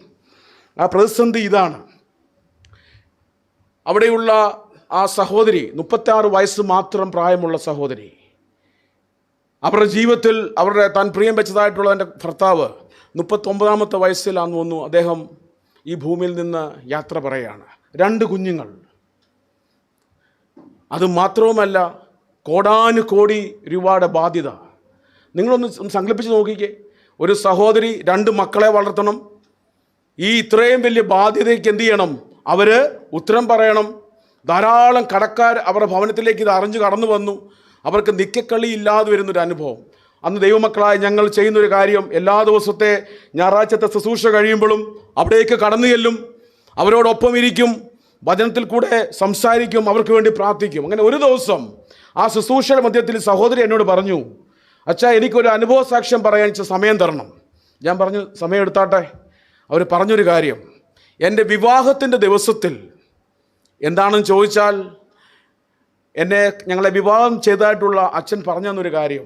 ആ പ്രതിസന്ധി ഇതാണ്: അവിടെയുള്ള ആ സഹോദരി, 36 വയസ്സ് മാത്രം പ്രായമുള്ള സഹോദരി, അവരുടെ ജീവിതത്തിൽ താൻ പ്രിയം വെച്ചതായിട്ടുള്ള എൻ്റെ ഭർത്താവ് 39ാമത്തെ വയസ്സിലാണെന്ന് തോന്നുന്നു, അദ്ദേഹം ഈ ഭൂമിയിൽ നിന്ന് യാത്ര പറയുകയാണ്. 2 കുഞ്ഞുങ്ങൾ. അത് മാത്രവുമല്ല, കോടാനുകോടി രൂപയുടെ ബാധ്യത. നിങ്ങളൊന്ന് സങ്കല്പിച്ച് നോക്കിക്കേ. ഒരു സഹോദരി 2 മക്കളെ വളർത്തണം. ഈ ഇത്രയും വലിയ ബാധ്യതയ്ക്ക് എന്ത് ചെയ്യണം? അവർ ഉത്തരം പറയണം. ധാരാളം കടക്കാർ അവരുടെ ഭവനത്തിലേക്ക് ഇത് അറിഞ്ഞു കടന്നു വന്നു. അവർക്ക് നിക്കക്കളി ഇല്ലാതെ വരുന്നൊരു അനുഭവം. അന്ന് ദൈവമക്കളായി ഞങ്ങൾ ചെയ്യുന്നൊരു കാര്യം, എല്ലാ ദിവസത്തെ ഞായറാഴ്ചത്തെ ശുശ്രൂഷ കഴിയുമ്പോഴും അവിടേക്ക് കടന്നു ചെല്ലും, അവരോടൊപ്പം ഇരിക്കും, വചനത്തിൽ കൂടെ സംസാരിക്കും, അവർക്ക് വേണ്ടി പ്രാർത്ഥിക്കും. അങ്ങനെ ഒരു ദിവസം ആ ശുശ്രൂഷയുടെ മധ്യത്തിൽ സഹോദരി എന്നോട് പറഞ്ഞു, അച്ഛാ, എനിക്കൊരു അനുഭവ സാക്ഷ്യം പറയാൻ സമയം തരണം. ഞാൻ പറഞ്ഞു, സമയം എടുത്താട്ടെ. അവർ പറഞ്ഞൊരു കാര്യം, എൻ്റെ ദിവസത്തിൽ എന്താണെന്ന് ചോദിച്ചാൽ, ഞങ്ങളെ വിവാഹം ചെയ്തതായിട്ടുള്ള അച്ഛൻ പറഞ്ഞു തന്നൊരു കാര്യം,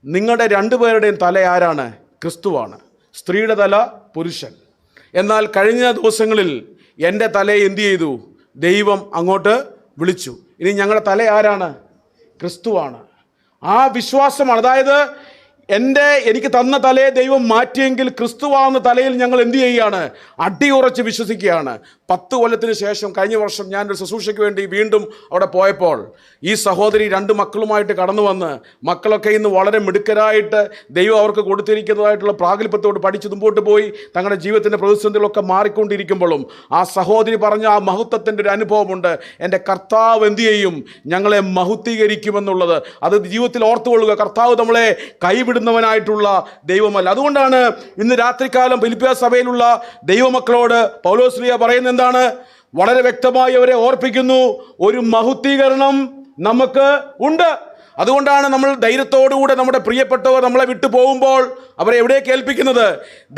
നിങ്ങളുടെ 2 പേരുടെയും തല ആരാണ്? ക്രിസ്തുവാണ്. സ്ത്രീയുടെ തല പുരുഷൻ. എന്നാൽ കഴിഞ്ഞ ദിവസങ്ങളിൽ എൻ്റെ തലയെ എന്തു ചെയ്തു? ദൈവം അങ്ങോട്ട് വിളിച്ചു. ഇനി ഞങ്ങളുടെ തല ആരാണ്? ക്രിസ്തുവാണ്. ആ വിശ്വാസമാണ്. അതായത് എനിക്ക് തന്ന തലയെ ദൈവം മാറ്റിയെങ്കിൽ ക്രിസ്തുവാകുന്ന തലയിൽ ഞങ്ങൾ എന്തു ചെയ്യുകയാണ്? അടിയുറച്ച് വിശ്വസിക്കുകയാണ്. 10 കൊല്ലത്തിന് ശേഷം കഴിഞ്ഞ വർഷം ഞാനൊരു ശുശ്രൂഷയ്ക്ക് വേണ്ടി വീണ്ടും അവിടെ പോയപ്പോൾ ഈ സഹോദരി 2 മക്കളുമായിട്ട് കടന്നു വന്ന്, മക്കളൊക്കെ ഇന്ന് വളരെ മിടുക്കരായിട്ട് ദൈവം അവർക്ക് കൊടുത്തിരിക്കുന്നതായിട്ടുള്ള പ്രാഗൽഭ്യത്തോട് പഠിച്ച് മുമ്പോട്ട് പോയി തങ്ങളുടെ ജീവിതത്തിൻ്റെ പ്രതിസന്ധികളൊക്കെ മാറിക്കൊണ്ടിരിക്കുമ്പോഴും ആ സഹോദരി പറഞ്ഞ ആ മഹത്വത്തിൻ്റെ ഒരു അനുഭവമുണ്ട്. എൻ്റെ കർത്താവ് എന്തു ചെയ്യും? ഞങ്ങളെ മഹത്വീകരിക്കുമെന്നുള്ളത്. അത് ജീവിതത്തിൽ ഓർത്തുകൊള്ളുക. കർത്താവ് നമ്മളെ കൈവിടും ഭയപ്പെടുന്നവനായിട്ടുള്ള ദൈവമല്ല. അതുകൊണ്ടാണ് ഇന്ന് രാത്രികാലം ഫിലിപ്പിയ സഭയിലുള്ള ദൈവമക്കളോട് പൗലോസ്ലീഹ പറയുന്നത് എന്താണ്? വളരെ വ്യക്തമായി അവരെ ഓർപ്പിക്കുന്നു, ഒരു മഹുദ്ധീകരണം നമുക്ക് ഉണ്ട്. അതുകൊണ്ടാണ് നമ്മൾ ധൈര്യത്തോടുകൂടെ നമ്മുടെ പ്രിയപ്പെട്ടവർ നമ്മളെ വിട്ടു പോകുമ്പോൾ അവരെ എവിടേക്ക് ഏൽപ്പിക്കുന്നത്?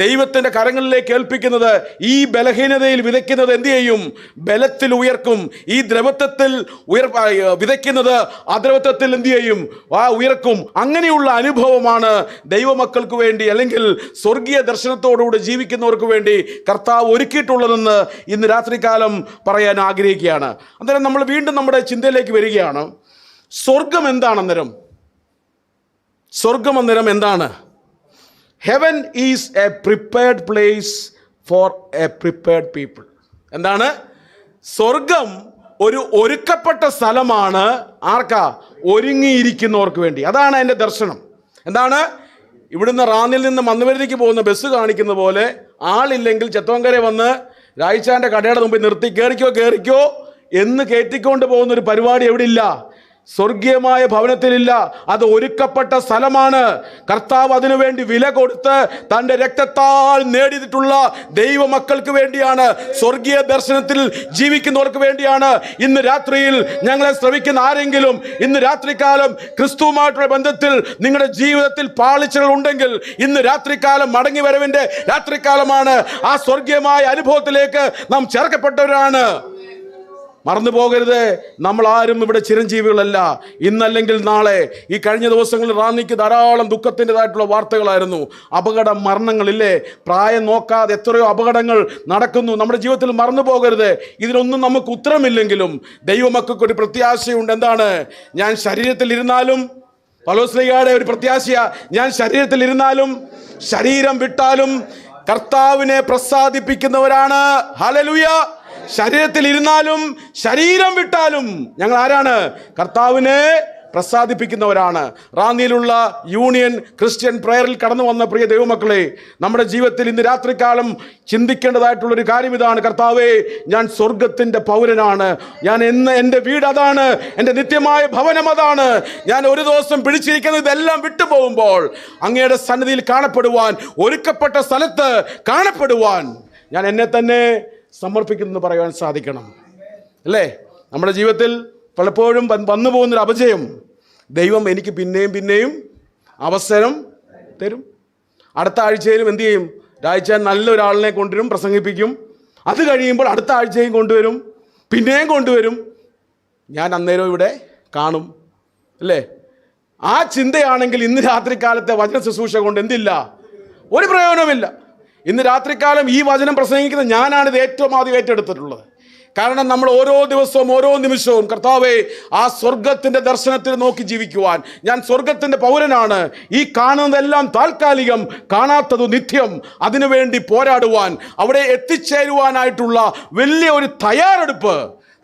ദൈവത്തിൻ്റെ കരങ്ങളിലേക്ക് ഏൽപ്പിക്കുന്നത്. ഈ ബലഹീനതയിൽ വിതയ്ക്കുന്നത് എന്ത് ചെയ്യും? ബലത്തിൽ ഉയർക്കും. ഈ ദ്രവത്വത്തിൽ വിതയ്ക്കുന്നത് അദ്രവത്വത്തിൽ എന്ത് ചെയ്യും? ഉയർക്കും. അങ്ങനെയുള്ള അനുഭവമാണ് ദൈവമക്കൾക്ക് വേണ്ടി, അല്ലെങ്കിൽ സ്വർഗീയ ദർശനത്തോടുകൂടി ജീവിക്കുന്നവർക്ക് വേണ്ടി കർത്താവ് ഒരുക്കിയിട്ടുള്ളതെന്ന് ഇന്ന് രാത്രികാലം പറയാൻ ആഗ്രഹിക്കുകയാണ്. അന്നേരം നമ്മൾ വീണ്ടും നമ്മുടെ ചിന്തയിലേക്ക് വരികയാണ്. സ്വർഗം എന്താണ് അന്നേരം? സ്വർഗം അന്നേരം എന്താണ്? Heaven is A prepared place for A prepared people. എന്താണ്? സ്വർഗം ഒരു ഒരുക്കപ്പെട്ട സ്ഥലമാണ്. ആർക്കാ? ഒരുങ്ങിയിരിക്കുന്നവർക്ക് വേണ്ടി. അതാണ് അതിൻ്റെ ദർശനം. എന്താണ്? ഇവിടുന്ന് റാന്നിൽ നിന്ന് മന്നുവരുതിക്ക് പോകുന്ന ബസ് കാണിക്കുന്ന പോലെ ആളില്ലെങ്കിൽ ചെത്തോങ്കര വന്ന് രായിച്ചാൻ്റെ കടയുടെ മുമ്പിൽ നിർത്തി കയറിക്കോ എന്ന് കയറ്റിക്കൊണ്ട് പോകുന്ന ഒരു പരിപാടി എവിടെ ഇല്ല? സ്വർഗീയമായ ഭവനത്തിലില്ല. അത് ഒരുക്കപ്പെട്ട സ്ഥലമാണ്. കർത്താവ് അതിനുവേണ്ടി വില കൊടുത്ത് തൻ്റെ രക്തത്താൽ നേടിയിട്ടുള്ള ദൈവമക്കൾക്ക് വേണ്ടിയാണ്, സ്വർഗീയ ദർശനത്തിൽ ജീവിക്കുന്നവർക്ക് വേണ്ടിയാണ്. ഇന്ന് രാത്രിയിൽ ഞങ്ങളെ ശ്രവിക്കുന്ന ആരെങ്കിലും ഇന്ന് രാത്രികാലം ക്രിസ്തുവുമായിട്ടുള്ള ബന്ധത്തിൽ നിങ്ങളുടെ ജീവിതത്തിൽ പാളിച്ചകൾ ഉണ്ടെങ്കിൽ ഇന്ന് രാത്രികാലം മടങ്ങി വരവിൻ്റെ രാത്രികാലമാണ്. ആ സ്വർഗീയമായ അനുഭവത്തിലേക്ക് നാം ചേർക്കപ്പെട്ടവരാണ്. മറന്നു പോകരുത്, നമ്മൾ ആരും ഇവിടെ ചിരഞ്ജീവികളല്ല. ഇന്നല്ലെങ്കിൽ നാളെ. ഈ കഴിഞ്ഞ ദിവസങ്ങളിൽ റാന്നിക്ക് ധാരാളം ദുഃഖത്തിൻ്റെതായിട്ടുള്ള വാർത്തകളായിരുന്നു. അപകട മരണങ്ങളില്ലേ? പ്രായം നോക്കാതെ എത്രയോ അപകടങ്ങൾ നടക്കുന്നു നമ്മുടെ ജീവിതത്തിൽ. മറന്നു പോകരുത്. ഇതിനൊന്നും നമുക്ക് ഉത്തരമില്ലെങ്കിലും ദൈവമക്കൾക്ക് ഒരു പ്രത്യാശയുണ്ട്. എന്താണ്? ഞാൻ ശരീരത്തിലിരുന്നാലും, പൗലോസ്ലീഹയുടെ ഒരു പ്രത്യാശയാ, ഞാൻ ശരീരത്തിലിരുന്നാലും ശരീരം വിട്ടാലും കർത്താവിനെ പ്രസാദിപ്പിക്കുന്നവരാണ്. ഹല്ലേലൂയ. ശരീരത്തിൽ ഇരുന്നാലും ശരീരം വിട്ടാലും ഞങ്ങൾ ആരാണ്? കർത്താവിനെ പ്രസാദിപ്പിക്കുന്നവരാണ്. റാന്നിയിലുള്ള യൂണിയൻ ക്രിസ്ത്യൻ പ്രയറിൽ കടന്നു വന്ന പ്രിയ ദൈവമക്കളെ, നമ്മുടെ ജീവിതത്തിൽ ഇന്ന് രാത്രികാലം ചിന്തിക്കേണ്ടതായിട്ടുള്ളൊരു കാര്യം ഇതാണ്. കർത്താവേ, ഞാൻ സ്വർഗത്തിൻ്റെ പൗരനാണ്. എൻ്റെ വീട് അതാണ്, എൻ്റെ നിത്യമായ ഭവനം അതാണ്. ഞാൻ ഒരു ദിവസം പിടിച്ചിരിക്കുന്നത് ഇതെല്ലാം വിട്ടുപോകുമ്പോൾ അങ്ങയുടെ സന്നിധിയിൽ കാണപ്പെടുവാൻ, ഒരുക്കപ്പെട്ട സ്ഥലത്ത് കാണപ്പെടുവാൻ ഞാൻ എന്നെ തന്നെ സമർപ്പിക്കുന്നു പറയുവാൻ സാധിക്കണം. അല്ലേ? നമ്മുടെ ജീവിതത്തിൽ പലപ്പോഴും വന്നു പോകുന്നൊരു അപജയം, ദൈവം എനിക്ക് പിന്നെയും അവസരം തരും. അടുത്ത ആഴ്ചയിലും എന്തു ചെയ്യും? രാഴ്ച നല്ലൊരാളിനെ കൊണ്ടുവരും, പ്രസംഗിപ്പിക്കും. അത് കഴിയുമ്പോൾ അടുത്ത ആഴ്ചയും കൊണ്ടുവരും, പിന്നെയും കൊണ്ടുവരും. ഞാൻ അന്നേരം ഇവിടെ കാണും. അല്ലേ? ആ ചിന്തയാണെങ്കിൽ ഇന്ന് രാത്രികാലത്തെ വചന ശുശ്രൂഷ കൊണ്ട് എന്തില്ല? ഒരു പ്രയോജനമില്ല. ഇന്ന് രാത്രികാലം ഈ വചനം പ്രസംഗിക്കുന്ന ഞാനാണിത് ഏറ്റവും ആദ്യം ഏറ്റെടുത്തിട്ടുള്ളത്. കാരണം നമ്മൾ ഓരോ ദിവസവും ഓരോ നിമിഷവും കർത്താവേ, ആ സ്വർഗത്തിൻ്റെ ദർശനത്തിൽ നോക്കി ജീവിക്കുവാൻ, ഞാൻ സ്വർഗത്തിൻ്റെ പൗരനാണ്, ഈ കാണുന്നതെല്ലാം താൽക്കാലികം, കാണാത്തത് നിത്യം, അതിനുവേണ്ടി പോരാടുവാൻ, അവിടെ എത്തിച്ചേരുവാനായിട്ടുള്ള വലിയ ഒരു തയ്യാറെടുപ്പ്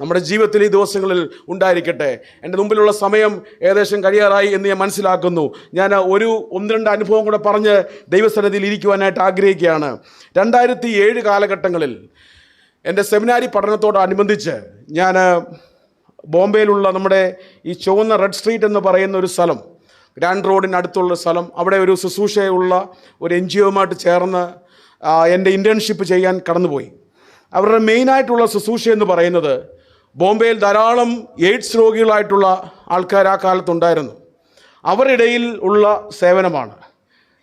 നമ്മുടെ ജീവിതത്തിൽ ഈ ദിവസങ്ങളിൽ ഉണ്ടായിരിക്കട്ടെ. എൻ്റെ മുമ്പിലുള്ള സമയം ഏകദേശം കഴിയാറായി എന്ന് ഞാൻ മനസ്സിലാക്കുന്നു. ഞാൻ ഒന്ന് രണ്ട് അനുഭവം കൂടെ പറഞ്ഞ് ദൈവസന്നിധിയിൽ ഇരിക്കുവാനായിട്ട് ആഗ്രഹിക്കുകയാണ്. 2007 കാലഘട്ടങ്ങളിൽ എൻ്റെ സെമിനാരി പഠനത്തോടനുബന്ധിച്ച് ഞാൻ ബോംബെയിലുള്ള നമ്മുടെ ഈ ചുവന്ന റെഡ് സ്ട്രീറ്റ് എന്ന് പറയുന്ന ഒരു സ്ഥലം, ഗ്രാൻഡ് റോഡിനടുത്തുള്ള സ്ഥലം, അവിടെ ഒരു ശുശ്രൂഷയുള്ള ഒരു NGOയുമായിട്ട് ചേർന്ന് എൻ്റെ ഇൻറ്റേൺഷിപ്പ് ചെയ്യാൻ കടന്നുപോയി. അവരുടെ മെയിനായിട്ടുള്ള ശുശ്രൂഷ എന്ന് പറയുന്നത് ബോംബെയിൽ ധാരാളം എയ്ഡ്സ് രോഗികളായിട്ടുള്ള ആൾക്കാർ ആ കാലത്തുണ്ടായിരുന്നു. അവരിടയിൽ ഉള്ള സേവനമാണ്.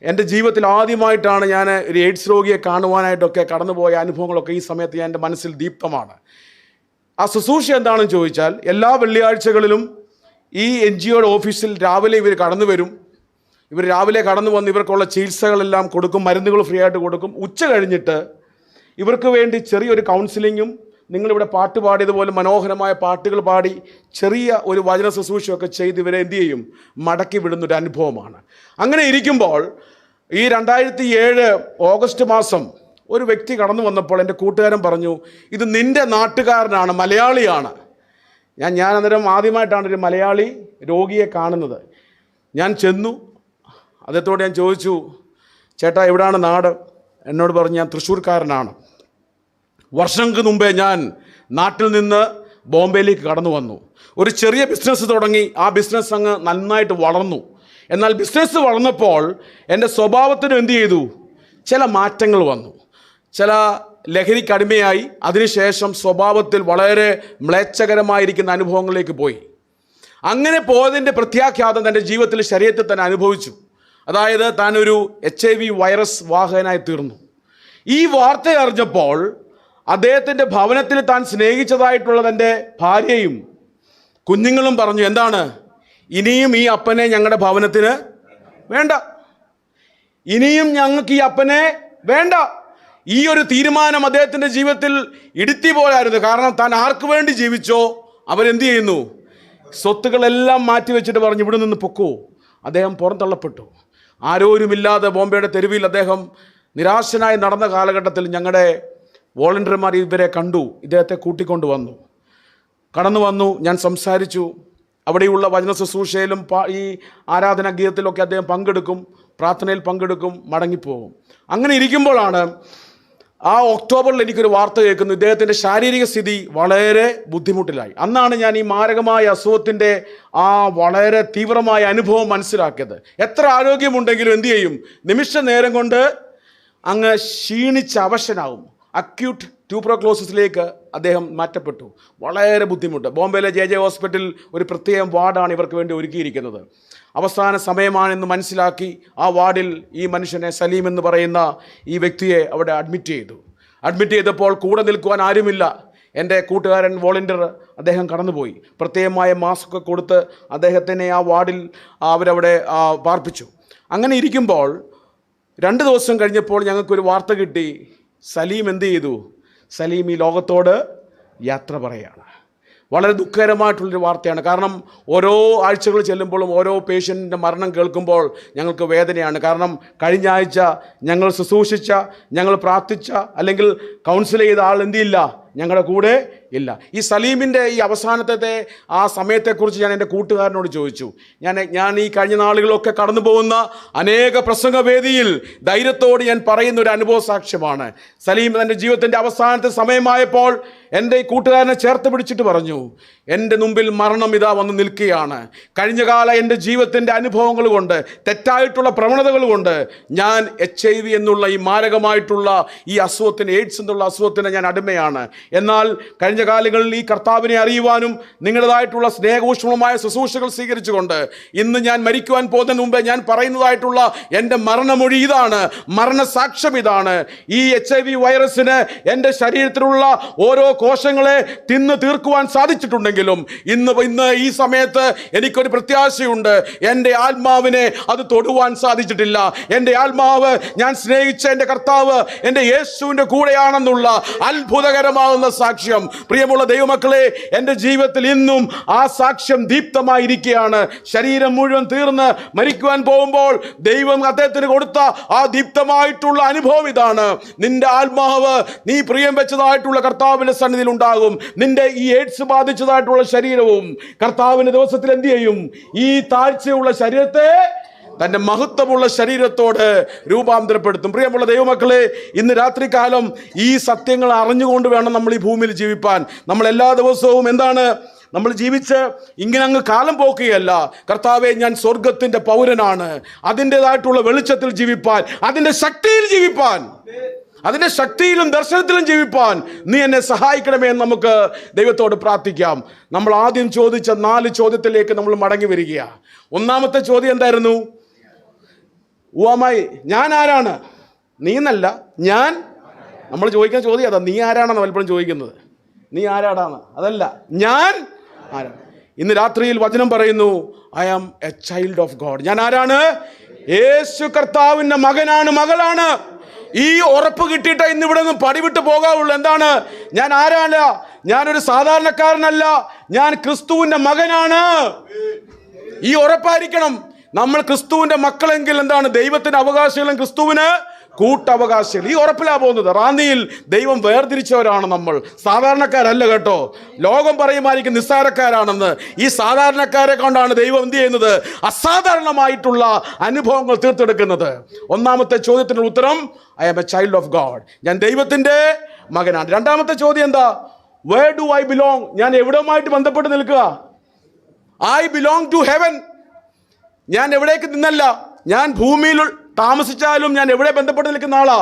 എൻ്റെ ജീവിതത്തിൽ ആദ്യമായിട്ടാണ് ഞാൻ ഒരു എയ്ഡ്സ് രോഗിയെ കാണുവാനായിട്ടൊക്കെ കടന്നുപോയ അനുഭവങ്ങളൊക്കെ ഈ സമയത്ത് ഞാൻ എൻ്റെ മനസ്സിൽ ദീപ്തമാണ്. ആ ശുശ്രൂഷ എന്താണെന്ന് ചോദിച്ചാൽ, എല്ലാ വെള്ളിയാഴ്ചകളിലും ഈ NGOയുടെ ഓഫീസിൽ രാവിലെ ഇവർ കടന്നു വരും. ഇവർ രാവിലെ കടന്നു വന്ന് ഇവർക്കുള്ള ചികിത്സകളെല്ലാം കൊടുക്കും, മരുന്നുകൾ ഫ്രീ ആയിട്ട് കൊടുക്കും. ഉച്ച കഴിഞ്ഞിട്ട് ഇവർക്ക് വേണ്ടി ചെറിയൊരു കൗൺസിലിങ്ങും, നിങ്ങളിവിടെ പാട്ട് പാടിയതുപോലെ മനോഹരമായ പാട്ടുകൾ പാടി ചെറിയ ഒരു വചന ശുശ്രൂഷയൊക്കെ ചെയ്ത് ഇവരെ എന്തു ചെയ്യും? മടക്കി വിടുന്നൊരു അനുഭവമാണ്. അങ്ങനെ ഇരിക്കുമ്പോൾ ഈ 2007 ഓഗസ്റ്റ് മാസം ഒരു വ്യക്തി കടന്നു വന്നപ്പോൾ എൻ്റെ കൂട്ടുകാരൻ പറഞ്ഞു, ഇത് നിൻ്റെ നാട്ടുകാരനാണ്, മലയാളിയാണ്. ഞാൻ അന്നേരം ആദ്യമായിട്ടാണ് ഒരു മലയാളി രോഗിയെ കാണുന്നത്. ഞാൻ ചെന്നു, അദ്ദേഹത്തോട് ഞാൻ ചോദിച്ചു, ചേട്ടാ എവിടെയാണ് നാട്? എന്നോട് പറഞ്ഞു, ഞാൻ തൃശ്ശൂർക്കാരനാണ്. വർഷങ്ങൾക്ക് മുമ്പേ ഞാൻ നാട്ടിൽ നിന്ന് ബോംബെയിലേക്ക് കടന്നു വന്നു. ഒരു ചെറിയ ബിസിനസ് തുടങ്ങി. ആ ബിസിനസ് അങ്ങ് നന്നായിട്ട് വളർന്നു. എന്നാൽ ബിസിനസ് വളർന്നപ്പോൾ എൻ്റെ സ്വഭാവത്തിനും എന്ത് ചെയ്തു? ചില മാറ്റങ്ങൾ വന്നു. ചില ലഹരിക്കടിമയായി, അതിനുശേഷം സ്വഭാവത്തിൽ വളരെ മ്ലേച്ഛകരമായിരിക്കുന്ന അനുഭവങ്ങളിലേക്ക് പോയി. അങ്ങനെ പോയതിൻ്റെ പ്രത്യാഘാതം തൻ്റെ ജീവിതത്തിൽ, ശരീരത്തിൽ തന്നെ അനുഭവിച്ചു. അതായത് താനൊരു HIV വൈറസ് വാഹകനായി തീർന്നു. ഈ വാർത്ത അറിഞ്ഞപ്പോൾ അദ്ദേഹത്തിൻ്റെ ഭവനത്തിൽ താൻ സ്നേഹിച്ചതായിട്ടുള്ള തൻ്റെ ഭാര്യയും കുഞ്ഞുങ്ങളും പറഞ്ഞു, എന്താണ്, ഇനിയും ഈ അപ്പനെ ഞങ്ങളുടെ ഭവനത്തിന് വേണ്ട, ഇനിയും ഞങ്ങൾക്ക് ഈ അപ്പനെ വേണ്ട. ഈ ഒരു തീരുമാനം അദ്ദേഹത്തിൻ്റെ ജീവിതത്തിൽ ഇടുത്തി പോലായിരുന്നു. കാരണം താൻ ആർക്ക് വേണ്ടി ജീവിച്ചോ അവരെന്ത് ചെയ്യുന്നു? സ്വത്തുക്കളെല്ലാം മാറ്റിവെച്ചിട്ട് പറഞ്ഞു, ഇവിടെ നിന്ന് പൊക്കോ. അദ്ദേഹം പുറന്തള്ളപ്പെട്ടു. ആരോരുമില്ലാതെ ബോംബെയുടെ തെരുവിൽ അദ്ദേഹം നിരാശനായി നടന്ന കാലഘട്ടത്തിൽ ഞങ്ങളുടെ വോളണ്ടിയർമാർ ഇവരെ കണ്ടു, ഇദ്ദേഹത്തെ കൂട്ടിക്കൊണ്ട് വന്നു. കടന്നു വന്നു, ഞാൻ സംസാരിച്ചു. അവിടെയുള്ള വചന ശുശ്രൂഷയിലും ഈ ആരാധനാ ഗീതത്തിലൊക്കെ അദ്ദേഹം പങ്കെടുക്കും, പ്രാർത്ഥനയിൽ പങ്കെടുക്കും, മടങ്ങിപ്പോകും. അങ്ങനെ ഇരിക്കുമ്പോഴാണ് ആ ഒക്ടോബറിൽ എനിക്കൊരു വാർത്ത കേൾക്കുന്നു, ഇദ്ദേഹത്തിൻ്റെ ശാരീരിക സ്ഥിതി വളരെ ബുദ്ധിമുട്ടിലായി. അന്നാണ് ഞാൻ ഈ മാരകമായ അസുഖത്തിൻ്റെ ആ വളരെ തീവ്രമായ അനുഭവം മനസ്സിലാക്കിയത്. എത്ര ആരോഗ്യമുണ്ടെങ്കിലും എന്തു ചെയ്യും? നിമിഷ നേരം കൊണ്ട് അങ്ങ് ക്ഷീണിച്ച് അവശനാവും. അക്യൂട്ട് ട്യൂബർക്ലോസിസിലേക്ക് അദ്ദേഹം മാറ്റപ്പെട്ടു. വളരെ ബുദ്ധിമുട്ട്. ബോംബെയിലെ JJ ഹോസ്പിറ്റലിൽ ഒരു പ്രത്യേകം വാർഡാണ് ഇവർക്ക് വേണ്ടി ഒരുക്കിയിരിക്കുന്നത്. അവസാന സമയമാണെന്ന് മനസ്സിലാക്കി ആ വാർഡിൽ ഈ മനുഷ്യനെ, സലീം എന്ന് പറയുന്ന ഈ വ്യക്തിയെ അവിടെ അഡ്മിറ്റ് ചെയ്തപ്പോൾ കൂടെ നിൽക്കുവാൻ ആരുമില്ല. എൻ്റെ കൂട്ടുകാരൻ വോളണ്ടിയർ അദ്ദേഹം കടന്നുപോയി. പ്രത്യേകമായ മാസ്കൊക്കെ കൊടുത്ത് അദ്ദേഹത്തിനെ ആ വാർഡിൽ അവരവിടെ പാർപ്പിച്ചു. അങ്ങനെ ഇരിക്കുമ്പോൾ 2 ദിവസം കഴിഞ്ഞപ്പോൾ ഞങ്ങൾക്കൊരു വാർത്ത കിട്ടി, സലീം എന്ത് ചെയ്തു? സലീം ഈ ലോകത്തോട് യാത്ര പറയുകയാണ്. വളരെ ദുഃഖകരമായിട്ടുള്ളൊരു വാർത്തയാണ്. കാരണം ഓരോ ആഴ്ചകൾ ചെല്ലുമ്പോഴും ഓരോ പേഷ്യൻറ്റിൻ്റെ മരണം കേൾക്കുമ്പോൾ ഞങ്ങൾക്ക് വേദനയാണ്. കാരണം കഴിഞ്ഞ ആഴ്ച ഞങ്ങൾ ശുശ്രൂഷിച്ച, ഞങ്ങൾ പ്രാർത്ഥിച്ച, അല്ലെങ്കിൽ കൗൺസിൽ ചെയ്ത ആൾ എന്തില്ല? ഞങ്ങളുടെ കൂടെ ഇല്ല. ഈ സലീമിൻ്റെ ഈ അവസാനത്തെ ആ സമയത്തെക്കുറിച്ച് ഞാൻ എൻ്റെ കൂട്ടുകാരനോട് ചോദിച്ചു. ഞാൻ ഈ കഴിഞ്ഞ നാളുകളൊക്കെ കടന്നു പോകുന്ന അനേക പ്രസംഗവേദിയിൽ ധൈര്യത്തോട് ഞാൻ പറയുന്ന ഒരു അനുഭവ സാക്ഷ്യമാണ്. സലീം തൻ്റെ ജീവിതത്തിൻ്റെ അവസാനത്തെ സമയമായപ്പോൾ എൻ്റെ ഈ കൂട്ടുകാരനെ ചേർത്ത് പിടിച്ചിട്ട് പറഞ്ഞു, എൻ്റെ മുമ്പിൽ മരണം ഇതാ വന്ന് നിൽക്കുകയാണ്. കഴിഞ്ഞകാല എൻ്റെ ജീവിതത്തിൻ്റെ അനുഭവങ്ങൾ കൊണ്ട്, തെറ്റായിട്ടുള്ള പ്രവണതകൾ കൊണ്ട് ഞാൻ HIV എന്നുള്ള ഈ മാരകമായിട്ടുള്ള ഈ അസുഖത്തിന്, എയ്ഡ്സ് എന്നുള്ള അസുഖത്തിന് ഞാൻ അടിമയാണ്. എന്നാൽ കഴിഞ്ഞ കാലങ്ങളിൽ ഈ കർത്താവിനെ അറിയുവാനും നിങ്ങളുടേതായിട്ടുള്ള സ്നേഹഭൂഷണമായ ശുശ്രൂഷകൾ സ്വീകരിച്ചുകൊണ്ട് ഇന്ന് ഞാൻ മരിക്കുവാൻ പോകുന്നതിന് മുമ്പേ ഞാൻ പറയുന്നതായിട്ടുള്ള എൻ്റെ മരണമൊഴി ഇതാണ്, മരണസാക്ഷ്യം ഇതാണ്. ഈ HIV വൈറസിന് എൻ്റെ ശരീരത്തിലുള്ള ഓരോ കോശങ്ങളെ തിന്ന് തീർക്കുവാൻ സാധിച്ചിട്ടുണ്ടെങ്കിലും ഇന്ന് ഈ സമയത്ത് എനിക്കൊരു പ്രത്യാശയുണ്ട്. എൻ്റെ ആത്മാവിനെ അത് തൊടുവാൻ സാധിച്ചിട്ടില്ല. എൻ്റെ ആത്മാവ്, ഞാൻ സ്നേഹിച്ച എൻ്റെ കർത്താവ് എൻ്റെ യേശുവിൻ്റെ കൂടെയാണെന്നുള്ള അത്ഭുതകരമാകുന്ന സാക്ഷ്യം. പ്രിയമുള്ള ദൈവമക്കളെ, എൻ്റെ ജീവിതത്തിൽ ഇന്നും ആ സാക്ഷ്യം ദീപ്തമായിരിക്കുകയാണ്. ശരീരം മുഴുവൻ തീർന്ന് മരിക്കുവാൻ പോകുമ്പോൾ ദൈവം അദ്ദേഹത്തിന് കൊടുത്ത ആ ദീപ്തമായിട്ടുള്ള അനുഭവം ഇതാണ്. നിന്റെ ആത്മാവ് നീ പ്രിയം വെച്ചതായിട്ടുള്ള കർത്താവിൻ്റെ സന്നിധിയിൽ ഉണ്ടാകും. നിന്റെ ഈ എയ്ഡ്സ് ബാധിച്ചതായിട്ടുള്ള ശരീരവും കർത്താവിൻ്റെ ദിവസത്തിൽ എന്ത് ചെയ്യും? ഈ താഴ്ചയുള്ള ശരീരത്തെ തൻ്റെ മഹത്വമുള്ള ശരീരത്തോട് രൂപാന്തരപ്പെടുത്തും. പ്രിയമുള്ള ദൈവമക്കളെ, ഇന്ന് രാത്രികാലം ഈ സത്യങ്ങൾ അറിഞ്ഞുകൊണ്ട് വേണം നമ്മൾ ഈ ഭൂമിയിൽ ജീവിപ്പാൻ. നമ്മൾ എല്ലാ ദിവസവും എന്താണ് നമ്മൾ ജീവിച്ച് ഇങ്ങനെ അങ്ങ് കാലം പോക്കുകയല്ല. കർത്താവെ, ഞാൻ സ്വർഗത്തിൻ്റെ പൗരനാണ്, അതിൻ്റെതായിട്ടുള്ള വെളിച്ചത്തിൽ ജീവിപ്പാൻ, അതിൻ്റെ ശക്തിയിൽ ജീവിപ്പാൻ, അതിൻ്റെ ശക്തിയിലും ദർശനത്തിലും ജീവിപ്പാൻ നീ എന്നെ സഹായിക്കണമേ എന്ന് നമുക്ക് ദൈവത്തോട് പ്രാർത്ഥിക്കാം. നമ്മൾ ആദ്യം ചോദിച്ച 4 ചോദ്യത്തിലേക്ക് നമ്മൾ മടങ്ങി വരികയാണ്. ഒന്നാമത്തെ ചോദ്യം എന്തായിരുന്നു? ഞാൻ ആരാണ്? നീ എന്നല്ല, ഞാൻ. നമ്മൾ ചോദിക്കുന്ന ചോദ്യം അതാ, നീ ആരാണെന്ന് പലപ്പോഴും ചോദിക്കുന്നത്. നീ ആരാടാന്ന്, അതല്ല, ഞാൻ ആരാണ്. ഇന്ന് രാത്രിയിൽ വചനം പറയുന്നു, I am a child of God. ഞാൻ ആരാണ്? യേശു കർത്താവിൻ്റെ മകനാണ്, മകളാണ്. ഈ ഉറപ്പ് കിട്ടിയിട്ട് ഇന്ന് ഇവിടെ നിന്ന് പടിവിട്ട് പോകാവുള്ളൂ. എന്താണ്? ഞാൻ ആരാണ്? ഞാനൊരു സാധാരണക്കാരനല്ല, ഞാൻ ക്രിസ്തുവിൻ്റെ മകനാണ്. ഈ ഉറപ്പായിരിക്കണം. നമ്മൾ ക്രിസ്തുവിൻ്റെ മക്കളെങ്കിൽ എന്താണ്? ദൈവത്തിൻ്റെ അവകാശികളും ക്രിസ്തുവിന് കൂട്ടവകാശികൾ. ഈ ഉറപ്പിലാണ് പോകുന്നത്. റാന്നിയിൽ ദൈവം വേർതിരിച്ചവരാണ് നമ്മൾ, സാധാരണക്കാരല്ല കേട്ടോ. ലോകം പറയുമായിരിക്കും നിസ്സാരക്കാരാണെന്ന്. ഈ സാധാരണക്കാരെ കൊണ്ടാണ് ദൈവം എന്ത് ചെയ്യുന്നത്? അസാധാരണമായിട്ടുള്ള അനുഭവങ്ങൾ തീർത്തെടുക്കുന്നത്. ഒന്നാമത്തെ ചോദ്യത്തിനുള്ള ഉത്തരം, I am a child of God. ഞാൻ ദൈവത്തിൻ്റെ മകനാണ്. രണ്ടാമത്തെ ചോദ്യം എന്താ? Where do I belong? ഞാൻ എവിടെയുമായിട്ട് ബന്ധപ്പെട്ട് നിൽക്കുക? I belong to heaven. ഞാൻ എവിടേക്ക് നിന്നല്ല, ഞാൻ ഭൂമിയിൽ താമസിച്ചാലും ഞാൻ എവിടെ ബന്ധപ്പെട്ട് നിൽക്കുന്ന ആളാ?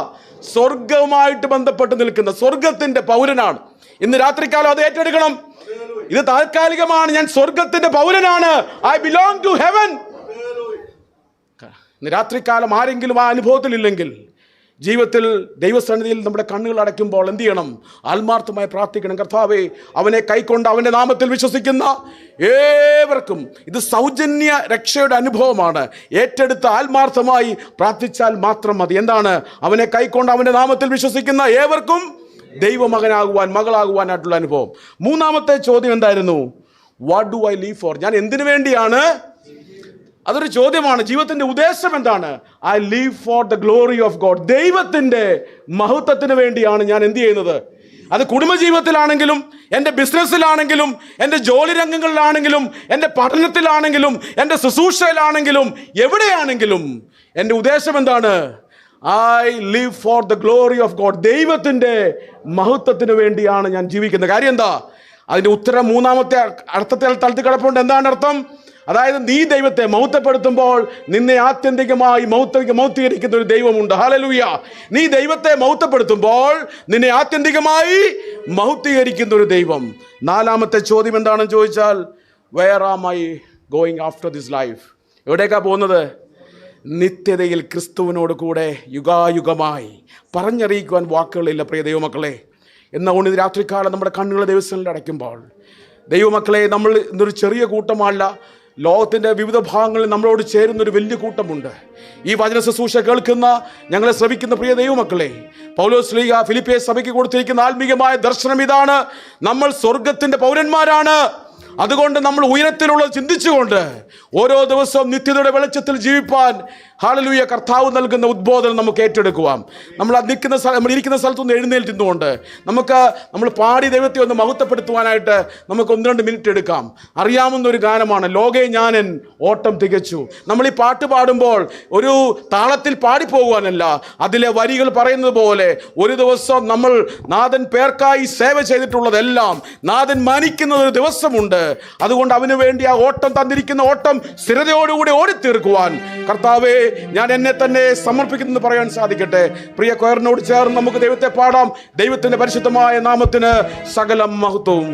സ്വർഗവുമായിട്ട് ബന്ധപ്പെട്ട് നിൽക്കുന്ന സ്വർഗത്തിന്റെ പൗരനാണ്. ഇന്ന് രാത്രികാലം അത് ഏറ്റെടുക്കണം. ഇത് താൽക്കാലികമാണ്. ഞാൻ സ്വർഗത്തിന്റെ പൗരനാണ്. I belong to heaven. ഇന്ന് രാത്രികാലം ആരെങ്കിലും ആ അനുഭവത്തിലില്ലെങ്കിൽ, ജീവിതത്തിൽ ദൈവസന്നിധിയിൽ നമ്മുടെ കണ്ണുകൾ അടയ്ക്കുമ്പോൾ എന്ത് ചെയ്യണം? ആത്മാർത്ഥമായി പ്രാർത്ഥിക്കണം. കർത്താവേ, അവനെ കൈക്കൊണ്ട് അവൻ്റെ നാമത്തിൽ വിശ്വസിക്കുന്ന ഏവർക്കും ഇത് സൗജന്യ രക്ഷയുടെ അനുഭവമാണ്. ഏറ്റെടുത്ത് ആത്മാർത്ഥമായി പ്രാർത്ഥിച്ചാൽ മാത്രം മതി. എന്താണ്? അവനെ കൈക്കൊണ്ട് അവൻ്റെ നാമത്തിൽ വിശ്വസിക്കുന്ന ഏവർക്കും ദൈവമകനാകുവാൻ, മകളാകുവാനായിട്ടുള്ള അനുഭവം. മൂന്നാമത്തെ ചോദ്യം എന്തായിരുന്നു? What do I live for? ഞാൻ എന്തിനു വേണ്ടിയാണ്? അതൊരു ചോദ്യമാണ്. ജീവിതത്തിന്റെ ഉദ്ദേശം എന്താണ്? I live for the glory of God. ദൈവത്തിന്റെ മഹത്വത്തിന് വേണ്ടിയാണ് ഞാൻ എന്ത് ചെയ്യുന്നത്? അത് കുടുംബജീവിതത്തിലാണെങ്കിലും, എൻ്റെ ബിസിനസ്സിലാണെങ്കിലും, എൻ്റെ ജോലി രംഗങ്ങളിലാണെങ്കിലും, എൻ്റെ പഠനത്തിലാണെങ്കിലും, എൻ്റെ ശുശ്രൂഷയിലാണെങ്കിലും, എവിടെയാണെങ്കിലും എൻ്റെ ഉദ്ദേശം എന്താണ്? I live for the glory of God. ദൈവത്തിന്റെ മഹത്വത്തിന് വേണ്ടിയാണ് ഞാൻ ജീവിക്കുന്നത്. കാര്യം എന്താ? അതിന്റെ ഉത്തരം മൂന്നാമത്തെ അർത്ഥത്തിൽ തളർത്തി കിടപ്പുണ്ട്. എന്താണ് അർത്ഥം? അതായത് നീ ദൈവത്തെ മഹത്വപ്പെടുത്തുമ്പോൾ നിന്നെ ആത്യന്തികമായി മഹത്വീകരിക്കുന്ന ഒരു ദൈവമുണ്ട്. ഹല്ലേലൂയ. നീ ദൈവത്തെ മഹത്വപ്പെടുത്തുമ്പോൾ നിന്നെ ആത്യന്തികമായി മഹത്വീകരിക്കുന്ന ഒരു ദൈവം. നാലാമത്തെ ചോദ്യം എന്താണെന്ന് ചോദിച്ചാൽ, where am I going after this life? എവിടേക്കാ പോകുന്നത്? നിത്യതയിൽ ക്രിസ്തുവിനോട് കൂടെ യുഗായുഗമായി. പറഞ്ഞറിയിക്കുവാൻ വാക്കുകളില്ല പ്രിയ ദൈവമക്കളെ. എന്നാൽ ഇത് രാത്രികാലം നമ്മുടെ കണ്ണുകളെ ദൈവത്തിൽ അടയ്ക്കുമ്പോൾ, ദൈവമക്കളെ, നമ്മൾ ഇന്നൊരു ചെറിയ കൂട്ടമല്ല. ലോകത്തിൻ്റെ വിവിധ ഭാഗങ്ങളിൽ നമ്മളോട് ചേരുന്നൊരു വലിയ കൂട്ടമുണ്ട്. ഈ വചന ശുശ്രൂഷ കേൾക്കുന്ന, ഞങ്ങളെ ശ്രവിക്കുന്ന പ്രിയ ദൈവമക്കളെ, പൗലോസ് ശ്ലീഹ ഫിലിപ്പിയ സഭയ്ക്ക് കൊടുത്തിരിക്കുന്ന ആത്മീകമായ ദർശനം ഇതാണ്: നമ്മൾ സ്വർഗത്തിൻ്റെ പൗരന്മാരാണ്. അതുകൊണ്ട് നമ്മൾ ഉയരത്തിലുള്ളത് ചിന്തിച്ചുകൊണ്ട് ഓരോ ദിവസവും നിത്യതയുടെ വെളിച്ചത്തിൽ ജീവിപ്പാൻ ഹല്ലേലൂയ കർത്താവ് നൽകുന്ന ഉദ്ബോധനം നമുക്ക് ഏറ്റെടുക്കുവാം. നമ്മൾ ഇരിക്കുന്ന സ്ഥലത്തുനിന്ന് എഴുന്നേറ്റ് നിന്നുകൊണ്ട് നമ്മൾ പാടി ദൈവത്തെ ഒന്ന് മഹത്വപ്പെടുത്തുവാനായിട്ട് നമുക്ക് 1-2 മിനിറ്റ് എടുക്കാം. അറിയാവുന്ന ഒരു ഗാനമാണ് ലോകേ ഞാനൻ ഓട്ടം തികച്ചു. നമ്മൾ ഈ പാട്ട് പാടുമ്പോൾ ഒരു താളത്തിൽ പാടിപ്പോകുവാനല്ല, അതിലെ വരികൾ പറയുന്നത് പോലെ ഒരു ദിവസം നമ്മൾ നാഥൻ പേർക്കായി സേവ ചെയ്തിട്ടുള്ളതെല്ലാം നാഥൻ മാനിക്കുന്ന ഒരു ദിവസമുണ്ട്. അതുകൊണ്ട് അവന് വേണ്ടി ആ ഓട്ടം തന്നിരിക്കുന്ന ഓട്ടം സ്ഥിരതയോടുകൂടി ഓടിത്തീർക്കുവാൻ കർത്താവേ, ഞാൻ എന്നെ തന്നെ സമർപ്പിക്കുന്നു പറയാൻ സാധിക്കട്ടെ. പ്രിയ കൊയറിനോട് ചേർന്ന് നമുക്ക് ദൈവത്തെ പാടാം. ദൈവത്തിന്റെ പരിശുദ്ധമായ നാമത്തിന് സകല മഹത്വവും.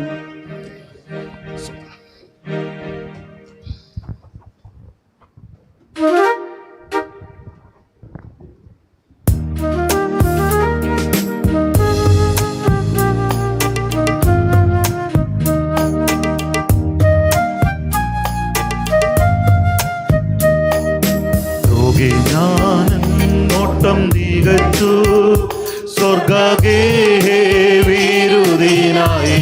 ഓട്ടം തികച്ചു സ്വർഗേ വിരുദിനായി.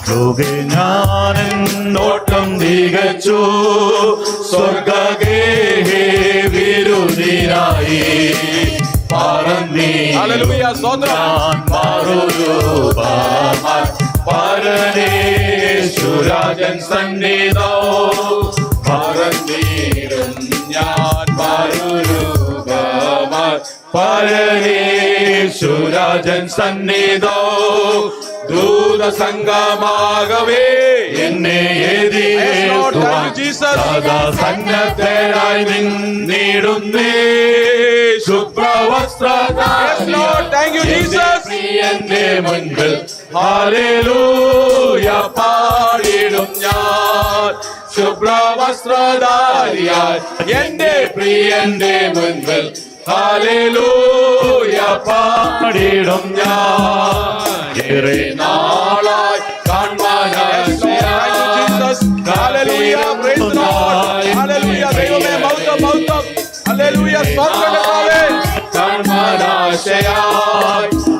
ലോകേ ഞാനൻ ഓട്ടം തികച്ചു സ്വർഗേ വിരുദിനായി. പറന്നീ പരനേശ്വരാജൻ സന്നിധോ പറന്നീരും ഞാൻ പരനേശ്വരാജൻ സന്നിധോ ദൂതസംഗമാകവേ എന്നെ സദാ സന്നദ്ധരായി നിന്നിടുന്നേ. ശുഭ്രവസ്ത്രന്റെ മുൻപിൽ ഹല്ലേലൂയ പാടിടും ഞാൻ. ശുഭ്രവസ്ത്രധാരിയായി എന്റെ പ്രിയന്റെ മുൻപിൽ ഹല്ലേലൂയ പാടിടും ഞാൻ. ഏറെ നാളായി കാണാനായി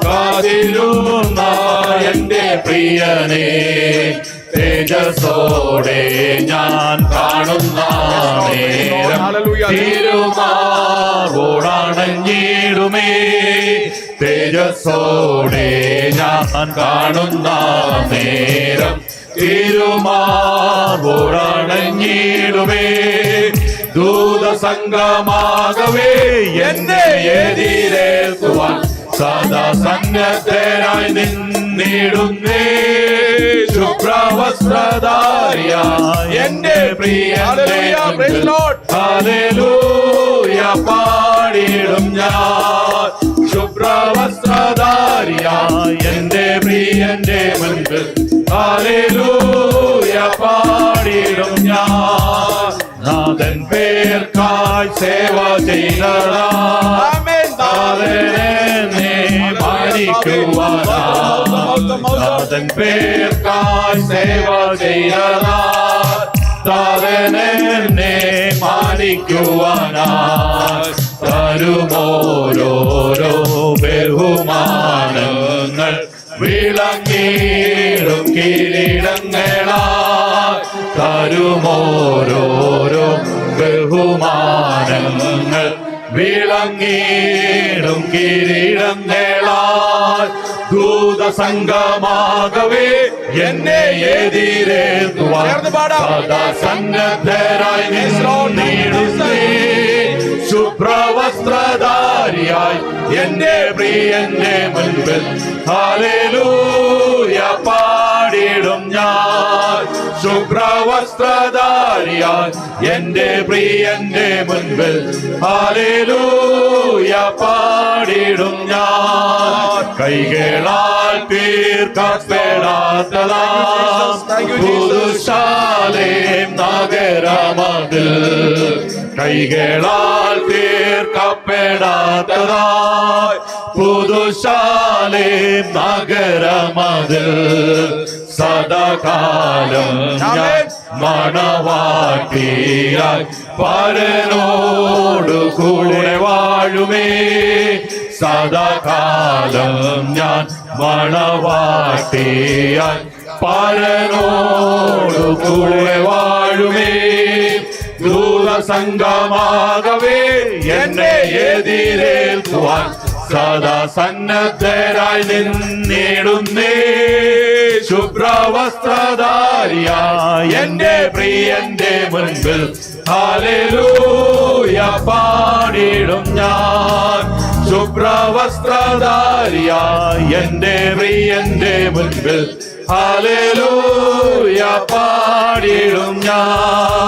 കാതിരുന്ന എന്റെ പ്രിയനെ തേജസ്സോടെ ഞാൻ കാണുന്ന നേരം തിരുമാറോടണഞ്ഞിടുമേ. തേജസ്സോടെ ഞാൻ കാണുന്ന നേരം തിരുമാറോടണഞ്ഞിടുമേ. ദൂതസംഗമാകവേ എന്നെ എതിരേൽക്കുവാൻ സദാ സന്നദ്ധരായി നിന്നിടുന്നേ. ശുഭ്രവസ്ത്രധാരിയായി എന്റെ പ്രിയന്റെ Hallelujah, praise the Lord. Hallelujah പാടിടും ഞാൻ ശുഭ്രവസ്ത്രധാരിയായി എന്റെ പ്രിയന്റെ മുൻപിൽ ഹല്ലേലൂയ പാടിടും ഞാൻ നാഥൻ പേർക്കായി സേവ ചെയ്തതാ Amen. നാഥനെ മാനിക്കുവാനാ നാഥൻ പേർക്കായി സേവ ചെയ്തതാ താതനെ മാനിക്കുവാനാ തരുമോരോരോ ബഹുമാനങ്ങൾ വിളങ്ങിടും കിരീടങ്ങളാ തരുമോരോരോ ബഹുമാനങ്ങൾ വിളങ്ങിടും കിരീടങ്ങളാൽ ദൂതസംഗമാകവേ എന്നെ എതിരേൽക്കുവാൻ സദാ സന്നദ്ധരായി നിന്നിടുന്നേ ശുഭ്രവസ്ത്രധാരിയായി എന്റെ പ്രിയന്റെ മുൻപിൽ ഹല്ലേലൂയ പാടിടും ഞാൻ ശുഭ്രവസ്ത്രധാരിയായി എന്റെ പ്രിയന്റെ മുൻപിൽ ഹല്ലേലൂയ പാടിടും ഞാൻ കൈകളാൽ തീർക്കപ്പെടാത്തതാ പുതുശാലേം നഗരമതിൽ കൈകളാൽ തീർക്കപ്പെടാത്തതായി പുതുശാലേം നഗരമതിൽ സദാകാലം ഞാൻ മണവാട്ടിയായി പരനോടു കൂടെ വാഴുമേ സദാകാലം ഞാൻ മണവാട്ടിയായി പരനോടു കൂടെ വാഴുമേ ദൂതസംഗമാകവേ എന്നെ എതിരേൽക്കുവാൻ സദാ സന്നദ്ധരായി നിന്നിടുന്നേ ശുഭ്രവസ്ത്രധാരിയായി എന്റെ പ്രിയന്റെ മുൻപിൽ ഹല്ലേലൂയ പാടിടും ഞാൻ ശുഭ്രവസ്ത്രധാരിയായി എന്റെ പ്രിയന്റെ മുൻപിൽ ഹല്ലേലൂയ പാടിടും ഞാൻ